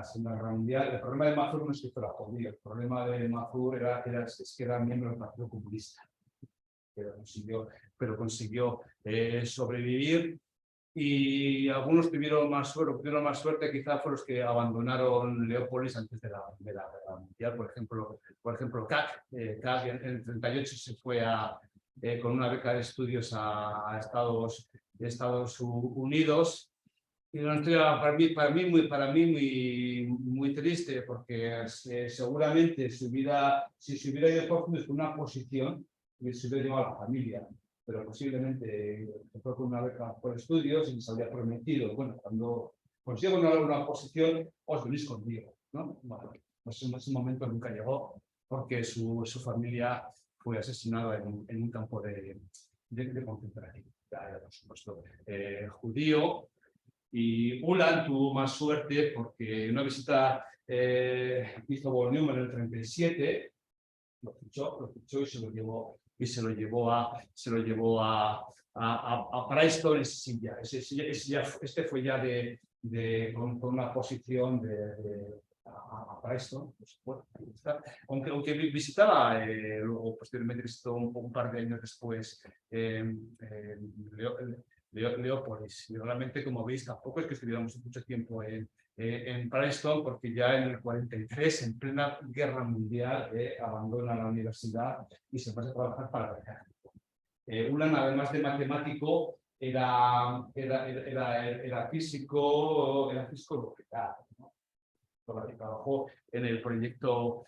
Segunda Guerra Mundial. El problema de Mazur no es que fuera judío, el problema de Mazur es que era miembro del Partido Comunista, pero consiguió sobrevivir. Y algunos tuvieron más suerte, quizá fueron los que abandonaron Leópolis antes de la Guerra Mundial. Por ejemplo, Kak en el 38 se fue con una beca de estudios a Estados Unidos. Y una historia para mí muy triste, porque seguramente si se hubiera ido a Estados Unidos con una posición, se hubiera llevado a la familia. Pero posiblemente fue con una beca por estudios y se había prometido, bueno, cuando consigo una posición, os venís conmigo, ¿no? Bueno, pues en ese momento nunca llegó, porque su familia fue asesinada en un campo de concentración. Era, por supuesto, judío. Y Ulan tuvo más suerte porque en una visita hizo Borneo en el 37, lo fichó y se lo llevó a Preston. Este fue ya con una posición a Preston, pues, bueno, aunque visitaba, luego posteriormente visitó un par de años después Leópolis. Y realmente, como veis, tampoco es que estuviéramos mucho tiempo en Preston, porque ya en el 43, en plena guerra mundial, abandona la universidad y se pasa a trabajar para el ejército. Ulan, además de matemático, era físico nuclear, ¿no? Trabajó en el proyecto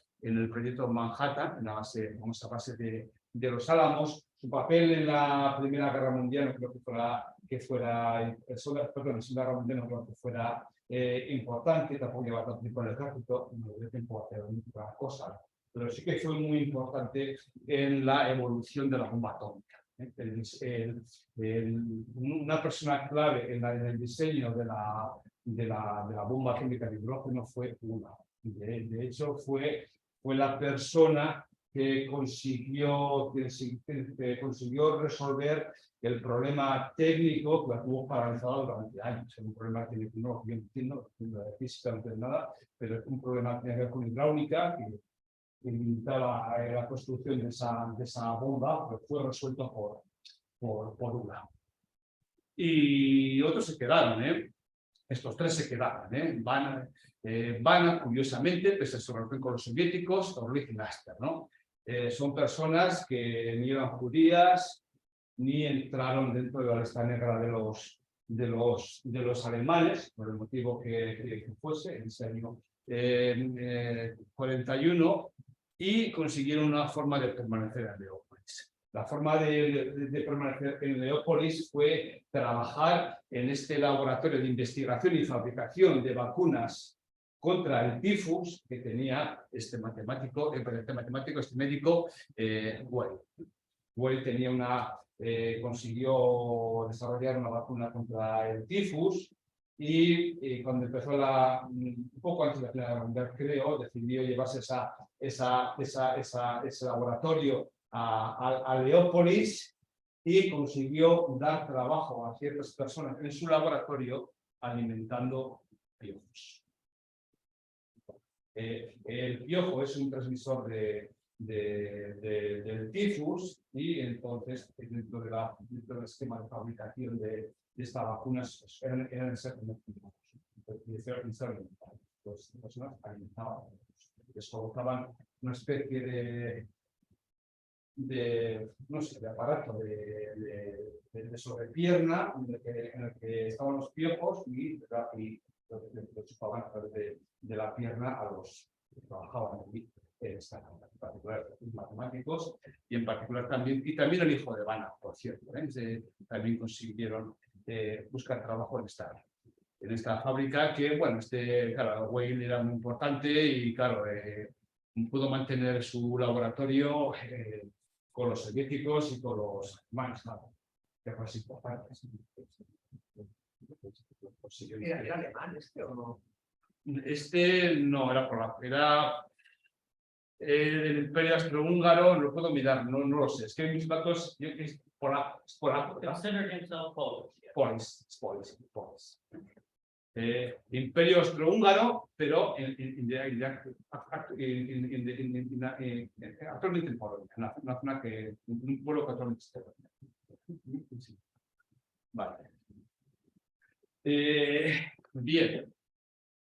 Manhattan, en la famosa base de los Álamos. Su papel en la Primera Guerra Mundial no creo que fuera importante, tampoco lleva tanto tiempo en el ejército, no dio tiempo a hacer muchas cosas, pero sí que fue muy importante en la evolución de la bomba atómica. Una persona clave en el diseño de la bomba atómica de hidrógeno fue Ulan. De hecho, fue la persona que consiguió resolver el problema técnico que la tuvo paralizado durante años. Es un problema que no entiendo, de física no entiendo nada, pero es un problema que tiene que ver con hidráulica, que limitaba la construcción de esa bomba, pero fue resuelto por Ulan. Y otros se quedaron, estos tres se quedaron, Van, curiosamente, pese a su relación con los soviéticos, Orlik y Laster, ¿no? Son personas que ni eran judías, ni entraron dentro de la lista negra de los alemanes, por el motivo que fuese, en ese año 41, y consiguieron una forma de permanecer en Leópolis. La forma de permanecer en Leópolis fue trabajar en este laboratorio de investigación y fabricación de vacunas contra el tifus que tenía este médico, Weil. Weil consiguió desarrollar una vacuna contra el tifus y cuando empezó un poco antes de la Primera Guerra Mundial, creo, decidió llevarse ese laboratorio a Leópolis y consiguió dar trabajo a ciertas personas en su laboratorio alimentando piojos. El piojo es un transmisor del tifus y entonces dentro del esquema de fabricación de estas vacunas eran ser las personas alimentaban, les colocaban una especie no sé, de aparato de sobrepierna en el que estaban los piojos y lo chupaban a través de la pierna a los que trabajaban allí, en particular los matemáticos y en particular también el hijo de Banach, por cierto, también consiguieron buscar trabajo en esta fábrica que, bueno, claro, Weil era muy importante y, claro, pudo mantener su laboratorio con los soviéticos y con los alemanes, claro, que fue así importante. ¿Era alemán o no? No, era polaco, era el Imperio Austrohúngaro, no lo puedo mirar, no lo sé, es que mis datos es polaco, ¿verdad? Considered himself Polish. Polish. Imperio Austrohúngaro, pero actualmente en Polonia, una zona un pueblo que actualmente está. Vale. Bien.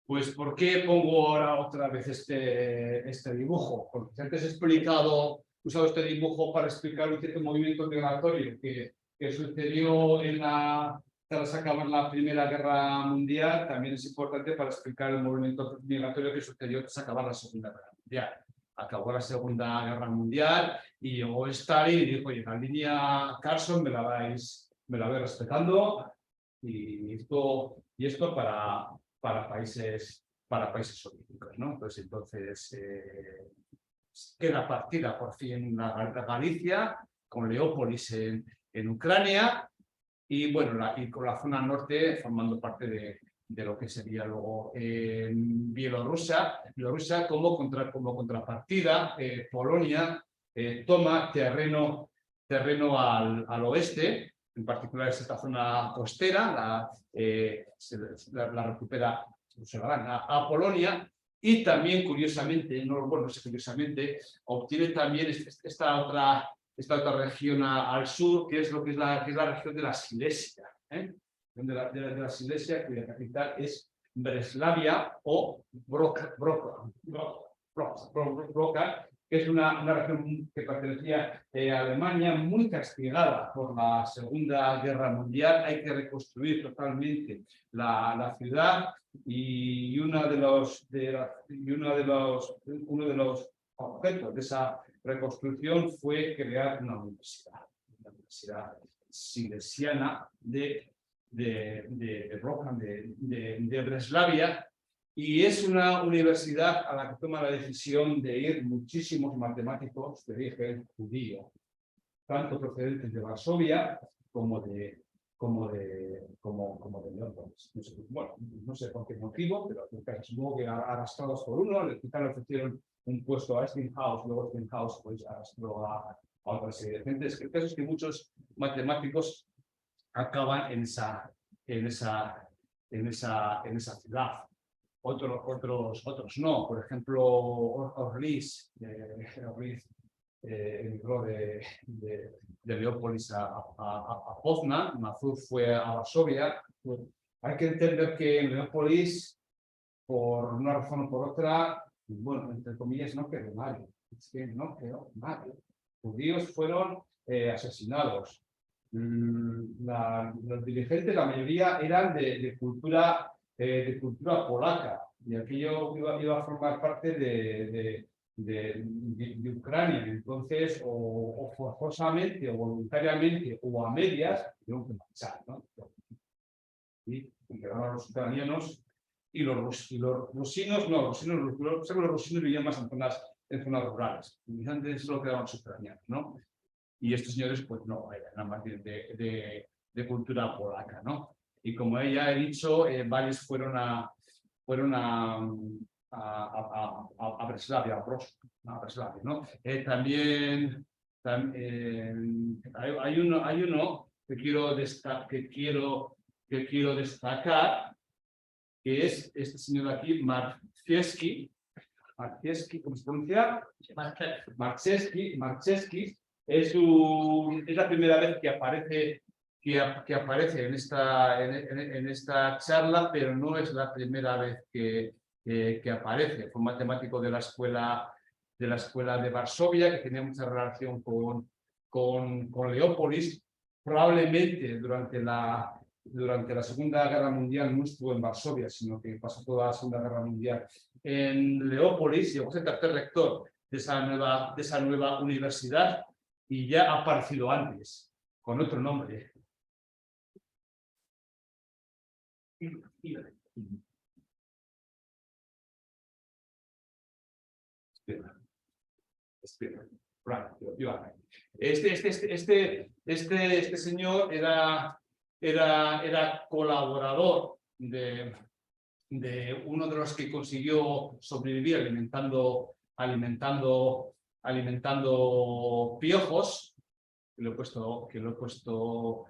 Pues, ¿por qué pongo ahora otra vez este dibujo? Porque antes he usado este dibujo para explicar un cierto movimiento migratorio que sucedió tras acabar la Primera Guerra Mundial. También es importante para explicar el movimiento migratorio que sucedió tras acabar la Segunda Guerra Mundial. Acabó la Segunda Guerra Mundial y llegó Stalin y dijo: oye, la línea Carson me la vais respetando, y esto para países soviéticos, ¿no? Entonces queda partida por fin la Galicia, con Leópolis en Ucrania, y bueno, y con la zona norte formando parte de lo que sería luego Bielorrusia como contrapartida. Polonia toma terreno al oeste, en particular esta zona costera, la recupera, se la dan a Polonia, y también curiosamente, obtiene también esta otra región al sur, que es la región de la Silesia, de la Silesia, cuya capital es Breslavia o Broca, que es una región que pertenecía a Alemania, muy castigada por la Segunda Guerra Mundial. Hay que reconstruir totalmente la ciudad, y uno de los objetos de esa reconstrucción fue crear una universidad silesiana de Breslavia. Y es una universidad a la que toma la decisión de ir muchísimos matemáticos de origen judío, tanto procedentes de Varsovia como de Leópolis. Bueno, no sé por qué motivo, pero supongo que arrastrados por uno, le ofrecieron un puesto a Westinghouse, luego Westinghouse pues arrastró a otra serie de gente. El caso es que muchos matemáticos acaban en esa ciudad. Otros no. Por ejemplo, Orliz emigró de Leópolis a Poznan. Mazur fue a Varsovia. Hay que entender que en Leópolis, por una razón o por otra, bueno, entre comillas, no quedó nadie. Es que no quedó nadie. Judíos fueron asesinados. Los dirigentes, la mayoría, eran de cultura polaca, y aquello iba a formar parte de Ucrania. Entonces, o forzosamente, o voluntariamente, o a medias, tuvieron que marchar, ¿no? Y quedaron los ucranianos y los rusinos. Los rusinos vivían más en zonas rurales. Antes solo quedaban los ucranianos, ¿no? Y estos señores, pues no, eran más bien de cultura polaca, ¿no? Y como ya he dicho, varios fueron a Breslavia, ¿no? También Hay uno que quiero destacar, que es este señor aquí, Marchewski, ¿cómo se pronuncia? Marchewski es la primera vez que aparece en esta charla, pero no es la primera vez que aparece. Fue un matemático de la escuela de Varsovia, que tenía mucha relación con Leópolis. Probablemente durante la Segunda Guerra Mundial no estuvo en Varsovia, sino que pasó toda la Segunda Guerra Mundial en Leópolis, llegó a ser tercer rector de esa nueva universidad, y ya ha aparecido antes, con otro nombre. Espera. Este señor era colaborador de uno de los que consiguió sobrevivir alimentando piojos, que lo he puesto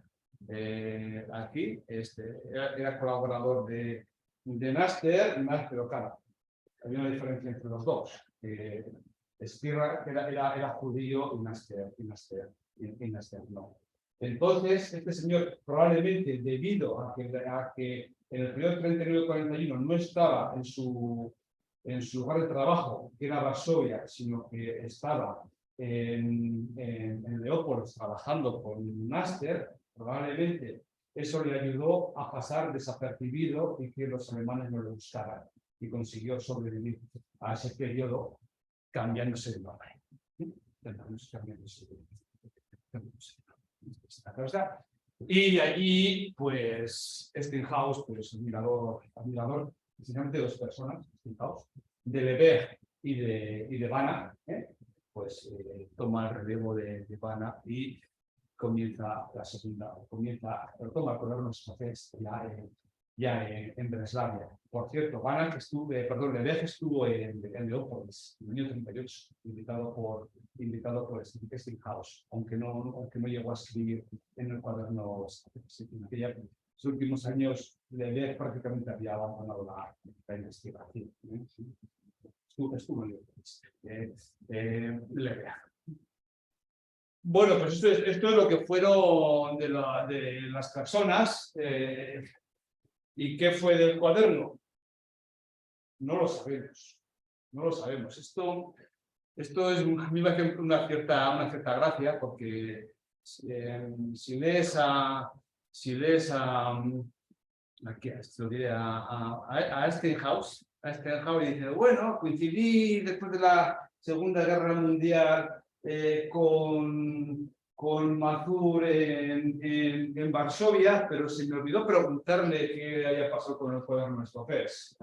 aquí. Era colaborador de Naster, pero claro, había una diferencia entre los dos. Spira era judío y Naster no. Entonces, este señor, probablemente debido a que en el periodo 39-41 no estaba en su lugar de trabajo, que era Varsovia, sino que estaba en Leópolis trabajando con Naster, probablemente eso le ayudó a pasar desapercibido y que los alemanes no lo buscaran, y consiguió sobrevivir a ese periodo cambiándose de nombre. Y allí, pues, Steinhaus, pues, admirador precisamente de dos personas, Steinhaus, de Lebesgue y de Banach, pues toma el relevo de Banach y comienza toma el cuaderno escocés ya en Breslavia. Por cierto, Lebesgue estuvo en Leópolis en el año 38, invitado por Steinhaus, aunque no llegó a escribir en el cuaderno. En los últimos años, Lebesgue prácticamente había abandonado la investigación. Estuvo en Leópolis. Lebesgue. Bueno, pues esto es lo que fueron de las personas. ¿Y qué fue del cuaderno? No lo sabemos. Esto es, a mí me hace una cierta gracia, porque si lees a Steinhaus, y dice, bueno, coincidí después de la Segunda Guerra Mundial con Mazur en Varsovia, pero se me olvidó preguntarle qué haya pasado con el cuaderno escocés.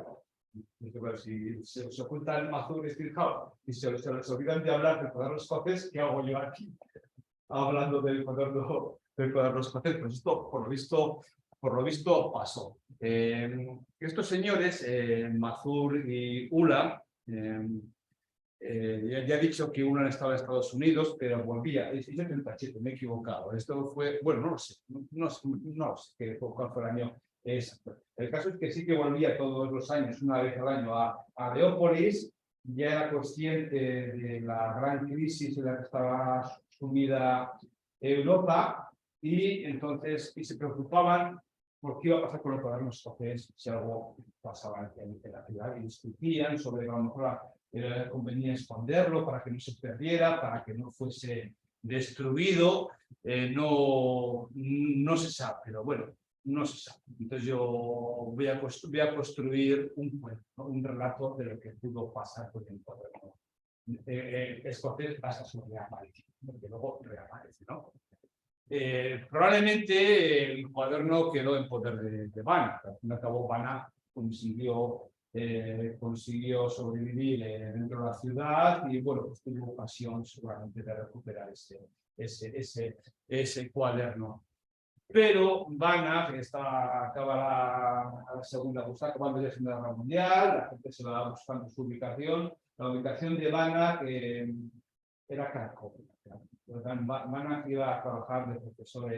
Bueno, si se oculta el Mazur Steinhaus y se les olvidan de hablar del cuaderno escocés, ¿qué hago yo aquí? Hablando del cuaderno escocés. Pues esto, por lo visto pasó. Estos señores, Mazur y Ulla, ya he dicho que uno estaba en Estados Unidos, pero volvía. Es 37, me he equivocado. Esto fue, bueno, no lo sé cuál fue el año exacto. El caso es que sí que volvía todos los años, una vez al año, a Leópolis. Ya era consciente de la gran crisis en la que estaba sumida Europa, y entonces se preocupaban por qué iba a pasar con los cuadernos escocés si algo pasaba en la ciudad, y discutían sobre a lo mejor convenía esconderlo para que no se perdiera, para que no fuese destruido. No se sabe, pero bueno, no se sabe. Entonces yo voy a construir un cuento, ¿no? Un relato de lo que pudo pasar con el cuaderno escocés hasta su reaparición, porque luego reaparece, ¿no? Probablemente el cuaderno quedó en poder de Banach. Al fin y al cabo, Banach consiguió sobrevivir dentro de la ciudad, y bueno, pues tuvo ocasión seguramente de recuperar ese cuaderno. Pero Banach acaba acabando ya la Segunda Guerra Mundial, la gente se va buscando su ubicación. La ubicación de Banach era Cracovia. Banach iba a trabajar de profesor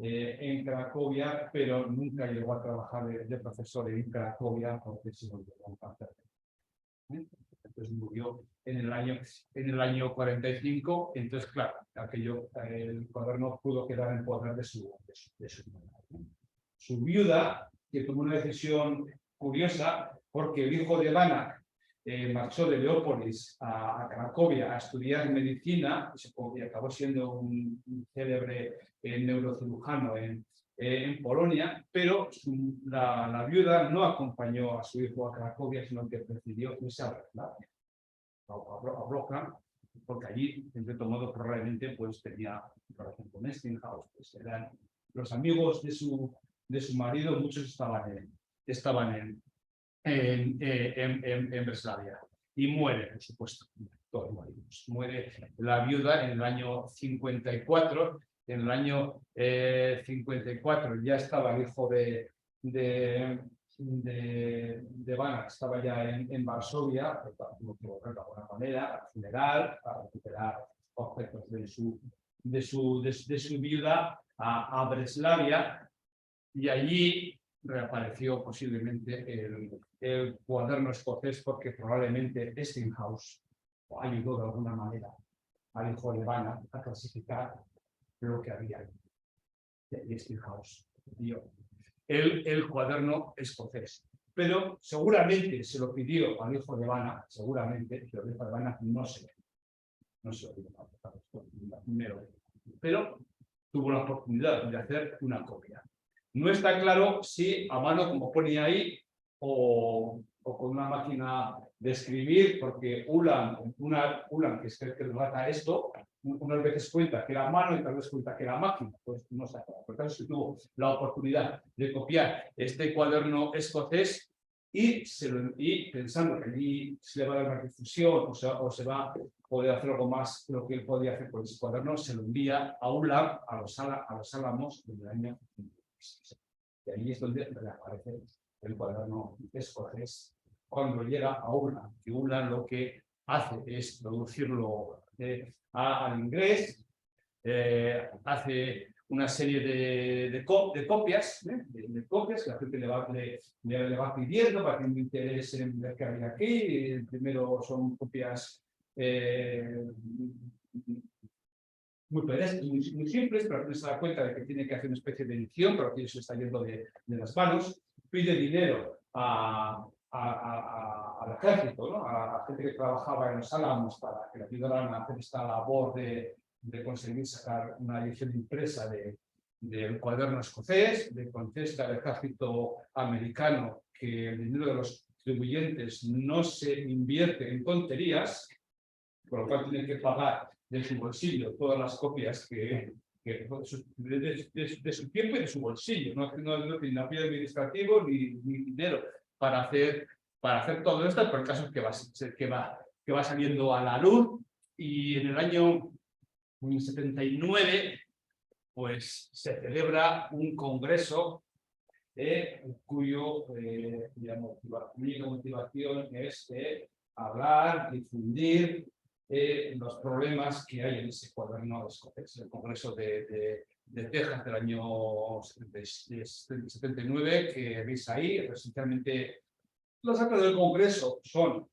en Cracovia, pero nunca llegó a trabajar de profesor en Cracovia porque se volvió a un cáncer. Entonces murió en el año 45. Entonces, claro, el cuaderno pudo quedar en poder de su madre. Su viuda, que tomó una decisión curiosa, porque el hijo de Banach marchó de Leópolis a Cracovia a estudiar medicina y acabó siendo un célebre neurocirujano en Polonia, pero la viuda no acompañó a su hijo a Cracovia, sino que decidió irse a Wrocław, porque allí, en cierto modo, probablemente pues, tenía relación con Westinghouse, pues eran los amigos de su marido, muchos estaban en Breslavia. Y muere, por supuesto, todos morimos. Muere la viuda en el año 54. En el año 54 ya estaba el hijo de Banach, estaba ya en Varsovia, de alguna manera, al funeral, para recuperar objetos de su viuda a Breslavia, y allí reapareció posiblemente el cuaderno escocés, porque probablemente Westinghouse ayudó de alguna manera al hijo de Banach a clasificar lo que había de Westinghouse. El cuaderno escocés. Pero seguramente se lo pidió al hijo de Banach, seguramente, pero el hijo de Banach no se lo pidió. Pero tuvo la oportunidad de hacer una copia. No está claro si a mano, como pone ahí, o con una máquina de escribir, porque Uland, que es el que relata esto, unas veces cuenta que era a mano y otras veces cuenta que era máquina. Pues no sé, por tanto, se tuvo la oportunidad de copiar este cuaderno escocés y pensando que allí se le va a dar una difusión o se va a poder hacer algo más de lo que él podía hacer con ese cuaderno, se lo envía a Uland, a los Álamos, en el año 56. Y ahí es donde aparece el cuaderno escocés cuando llega a Uland. Y Uland lo que hace es traducirlo al inglés, hace una serie de copias, de copias que la gente le va pidiendo para que no interese en ver qué hay aquí. Primero son copias muy simples, pero no se da cuenta de que tiene que hacer una especie de edición, pero aquí se está yendo de las manos. Pide dinero al ejército, ¿no? A la gente que trabajaba en los Álamos para que le ayudaran a hacer esta labor de conseguir sacar una edición impresa del cuaderno escocés. Le contesta al ejército americano que el dinero de los contribuyentes no se invierte en tonterías, por lo cual tienen que pagar de su bolsillo todas las copias de su tiempo y de su bolsillo. No tiene apoyo administrativo ni dinero para hacer todo esto, pero el caso es que va saliendo a la luz. Y en el año 79 pues se celebra un congreso cuya motivación es hablar, difundir los problemas que hay en ese cuaderno escocés. El Congreso de Texas del año 79, que veis ahí, esencialmente los actos del Congreso son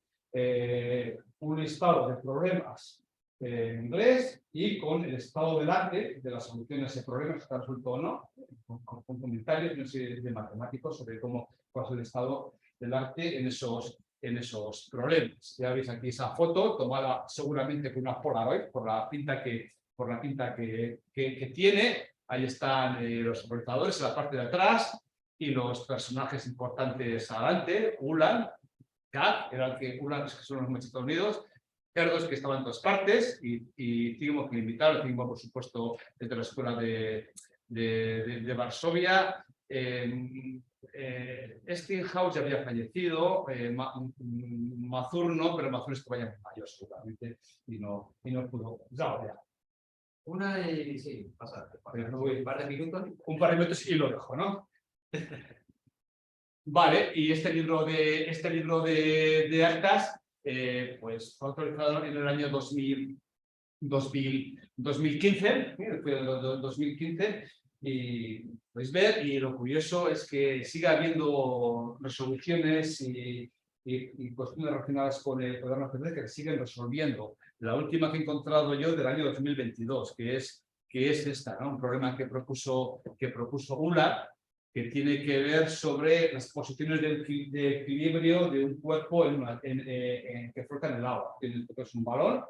un listado de problemas en inglés y con el estado del arte de la solución a ese problema, si está resuelto o no, con comentarios de matemáticos sobre cuál es el estado del arte en esos problemas. Ya veis aquí esa foto tomada seguramente con una Polaroid, por la pinta que tiene. Ahí están los organizadores en la parte de atrás y los personajes importantes adelante. Uland, Kat, Uland es que son los Estados Unidos, Erdos, que estaban en todas partes, y Timo, que invitaron, Timo, por supuesto, desde la escuela de Varsovia. Westinghouse ya había fallecido, Mazur no, pero Mazur estaba ya mayor seguramente y no pudo. Sí, pasa. Un par de minutos y lo dejo, ¿no? Vale, y este libro de actas pues fue autorizado en el año 2000 2015, fue el 2015, y podéis ver, y lo curioso es que sigue habiendo resoluciones y cuestiones relacionadas con el cuaderno GC que siguen resolviendo. La última que he encontrado yo del año 2022, que es esta, ¿no? Un problema que propuso ULAR, que tiene que ver sobre las posiciones de equilibrio de un cuerpo que flota en el agua. Es un balón,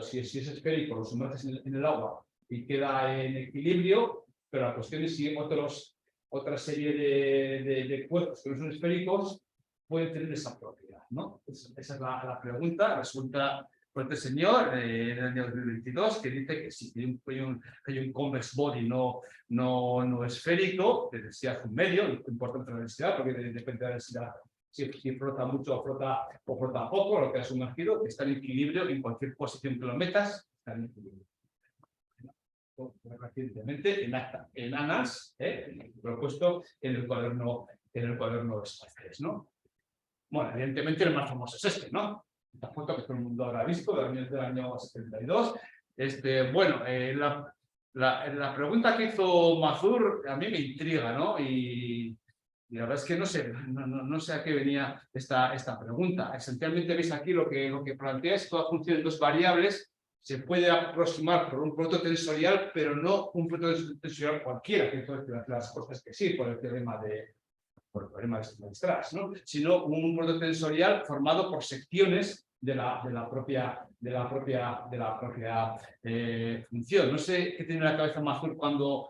si es esférico, lo sumerges en el agua y queda en equilibrio, pero la cuestión es si otra serie de cuerpos que no son esféricos pueden tener esa propiedad, ¿no? Esa es la pregunta. Resulta por este señor en el año 2022 que dice que si hay un convex body no esférico, de densidad un medio, no importa la densidad, porque depende de la densidad, si flota mucho o flota poco, lo que ha sumergido, que está en equilibrio en cualquier posición que lo metas, está en equilibrio. Recientemente en ANAS, propuesto en el cuaderno espaciales, ¿no? Bueno, evidentemente el más famoso es este, ¿no? Esta foto que todo el mundo habrá visto del año 72. Bueno, la pregunta que hizo Mazur a mí me intriga, ¿no? Y la verdad es que no sé a qué venía esta pregunta. Esencialmente veis aquí lo que plantea es toda función de dos variables. Se puede aproximar por un producto tensorial, pero no un producto tensorial cualquiera, que entonces las cosas que sí, por el problema de Strauss, ¿no? Sino un producto tensorial formado por secciones de la propia función. No sé qué tiene en la cabeza Mazur cuando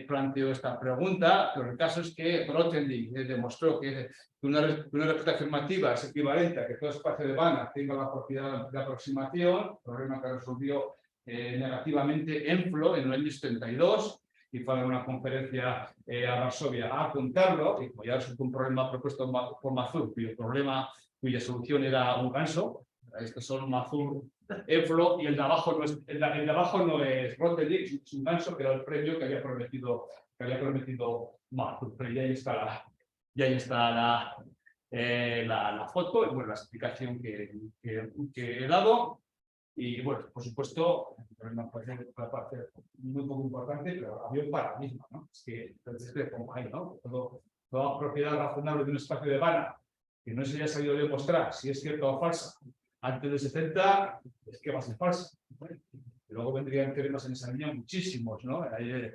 planteó esta pregunta, pero el caso es que Grothendieck demostró que una respuesta afirmativa es equivalente a que todo espacio de Banach tenga la propiedad de aproximación, problema que resolvió negativamente Enflo en el año 72, y fue a una conferencia a Varsovia a contarlo, y como ya resultó un problema propuesto por Mazur, cuya solución era un ganso. Estos son Mazur, Enflo, y el de abajo no es Grothendieck, es un ganso, que era el premio que había prometido Mazur. Pero ya ahí está la foto y bueno, la explicación que he dado. Y bueno, por supuesto, una parte muy poco importante, pero había un paradigma, ¿no? Es que como hay, ¿no? Toda propiedad razonable de un espacio de Banach que no se haya sabido demostrar si es cierta o falsa antes de 70, es que va a ser falsa, ¿no? Y luego vendrían teoremas en esa línea muchísimos, ¿no? Hay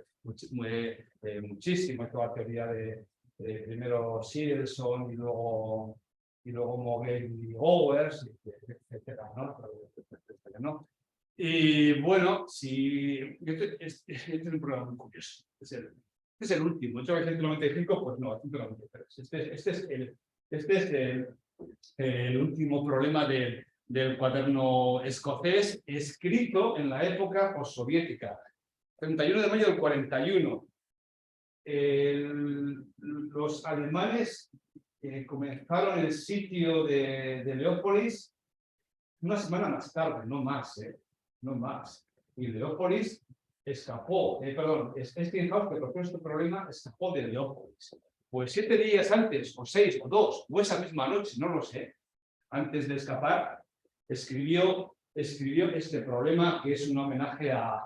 muchísimos, toda la teoría de primero Sidelson y luego Mogel y Owers, etcétera, ¿no? Y bueno, este es un programa muy curioso. Este es el último. Yo el 195, pues no, el 193. Este es el último problema del cuaderno escocés, escrito en la época postsoviética. 31 de mayo del 41. Los alemanes comenzaron el sitio de Leópolis una semana más tarde, no más. Y Leópolis escapó, Westinghouse, que propuso este problema, escapó de Leópolis. Pues 7 días antes, o 6, o 2, o esa misma noche, no lo sé, antes de escapar, escribió este problema, que es un homenaje a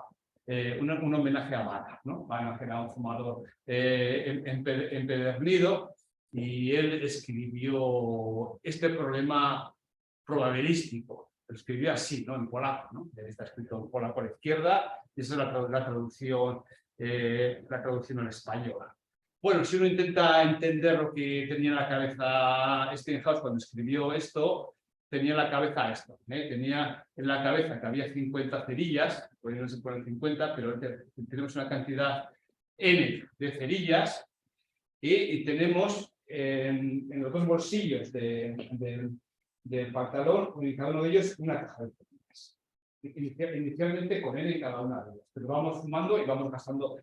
Banach, ¿no? Banach era un fumador empedernido, y él escribió este problema probabilístico. Lo escribió así, ¿no? En polaco, ¿no? Está escrito en polaco a la izquierda, y esa es la traducción en español. Bueno, si uno intenta entender lo que tenía en la cabeza Westinghouse cuando escribió esto, tenía en la cabeza esto. Tenía en la cabeza que había 50 cerillas, pues no se ponen 50, pero tenemos una cantidad N de cerillas, y tenemos en los dos bolsillos del pantalón, en cada uno de ellos, una caja de cerillas. Inicialmente con N en cada una de ellas, pero vamos sumando y vamos gastando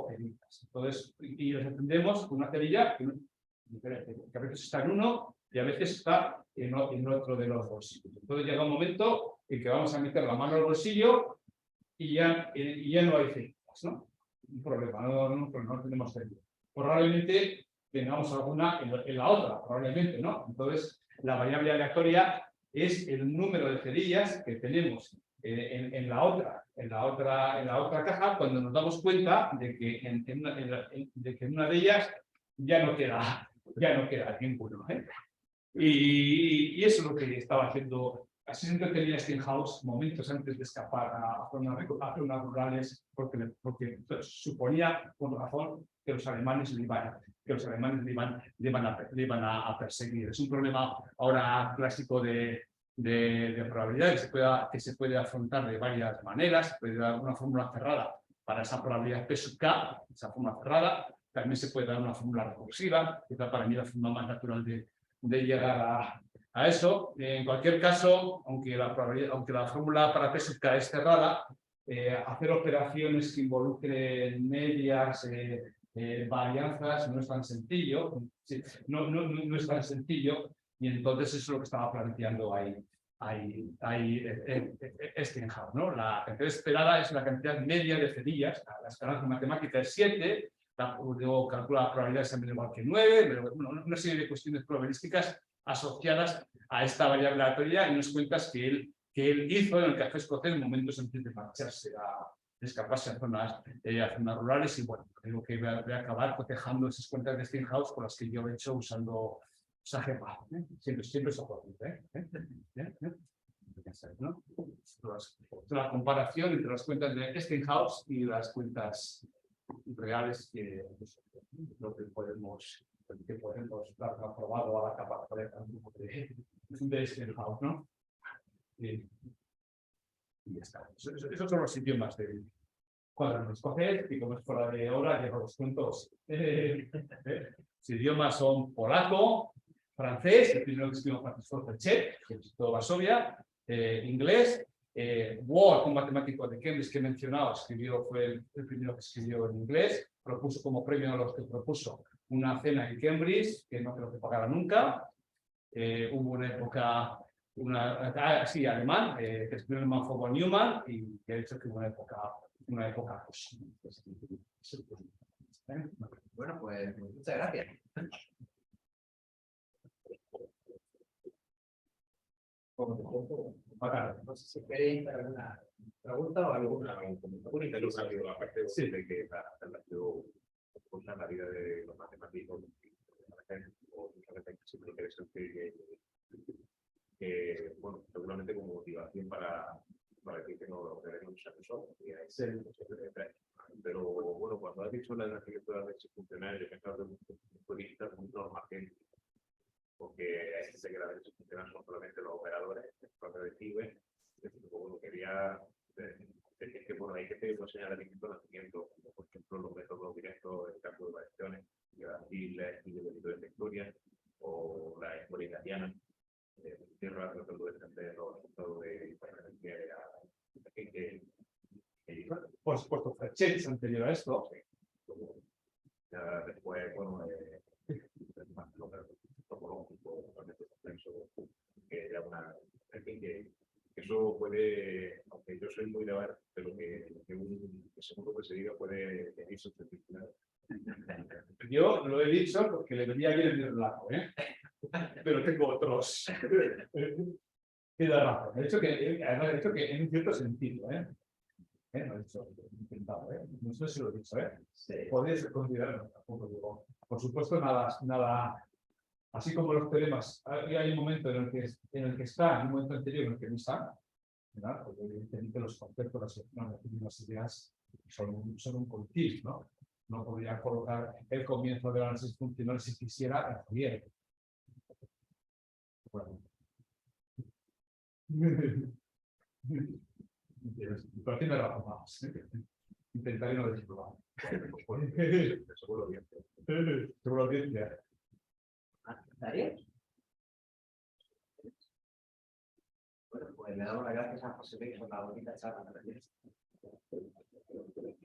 cerillas. Entonces, y los entendemos con una cerilla que a veces está en uno y a veces está en otro de los bolsillos. Entonces llega un momento en que vamos a meter la mano al bolsillo y ya no hay cerillas, ¿no? Un problema, no tenemos cerillas. Probablemente tengamos alguna en la otra, probablemente, ¿no? Entonces, la variable aleatoria es el número de cerillas que tenemos en la otra caja, cuando nos damos cuenta de que en una de ellas ya no queda ninguno. Y eso es lo que estaba haciendo. Así se entretenía Steinhaus momentos antes de escapar a zonas rurales, porque suponía con razón que los alemanes le iban a perseguir. Es un problema ahora clásico de probabilidad que se puede afrontar de varias maneras. Se puede dar una fórmula cerrada para esa probabilidad P sub K, esa fórmula cerrada. También se puede dar una fórmula recursiva, que es para mí la forma más natural de llegar a eso. En cualquier caso, aunque la fórmula para P sub K es cerrada, hacer operaciones que involucren medias, varianzas, no es tan sencillo. Sí, no es tan sencillo, y entonces eso es lo que estaba planteando Steinhaus, ¿no? La cantidad esperada es la cantidad media de cerillas. La escala matemática es 7, luego calcula la probabilidad de ser igual que 9, una serie de cuestiones probabilísticas asociadas a esta variable aleatoria y unas cuentas que él hizo en el café escocés en momentos antes de marcharse de escaparse a zonas rurales. Y bueno, creo que voy a acabar cotejando esas cuentas de Steinhaus con las que yo he hecho usando SAGEMA. Siempre es oportuno. ¿No? La comparación entre las cuentas de Steinhaus y las cuentas reales que lo que podemos dar aprobado a la capa de Steinhaus, ¿no? Y ya está. Esos son los idiomas del cuaderno escocés, y como es fuera de hora, llevo los cuentos. Los idiomas son polaco, francés, el primero que escribió Francisco Ferchet, que visitó Varsovia, inglés, Ward, un matemático de Cambridge que he mencionado, fue el primero que escribió en inglés, propuso como premio a los que propuso una cena en Cambridge, que no creo que pagara nunca. Hubo una época, alemán, que escribió el Manfred von Neumann, y que ha dicho que hubo una época pues, Bueno, pues muchas gracias. No sé si queréis alguna pregunta o alguna interrupción, aparte de que la relación con la vida de los matemáticos o muchas veces siempre interesante que bueno, seguramente como motivación para decir que no lo queremos usar eso, pero bueno, cuando has dicho la arquitectura de redes funcionales, yo pensaba desde un punto de vista muy normal, porque hay gente que la redes funcionales son solamente los operadores, cuando reciben, bueno, quería decir que bueno, hay que tener un señalamiento de nacimiento, como por ejemplo los métodos directos, el cálculo de variaciones, y de delito de historia, o la historia italiana, tierra, pero todo el de los resultados de por supuesto, Ferchet es anterior a esto. ya después, bueno, más topológico, que ya una, que eso puede, aunque yo soy muy de ver, pero que seguro que se diga puede venir susceptible. Yo lo he dicho porque le venía bien el relato, pero tengo otros. Tiene razón. He dicho que en un cierto sentido, no he dicho, he intentado, no sé si lo he dicho, Sí. Podéis considerarlo, tampoco digo. Por supuesto, nada, así como los temas, hay un momento en el que está, y un momento anterior en el que no está, ¿verdad? Porque evidentemente los conceptos, las ideas son un contigo, ¿no? No podría colocar el comienzo del análisis funcional si quisiera en Javier. Bueno. Pero tiene razón, vamos. Intentaré no decirlo. Seguro bien. Seguro bien. ¿Darío? Bueno, pues le damos las gracias a José Luis por la bonita charla.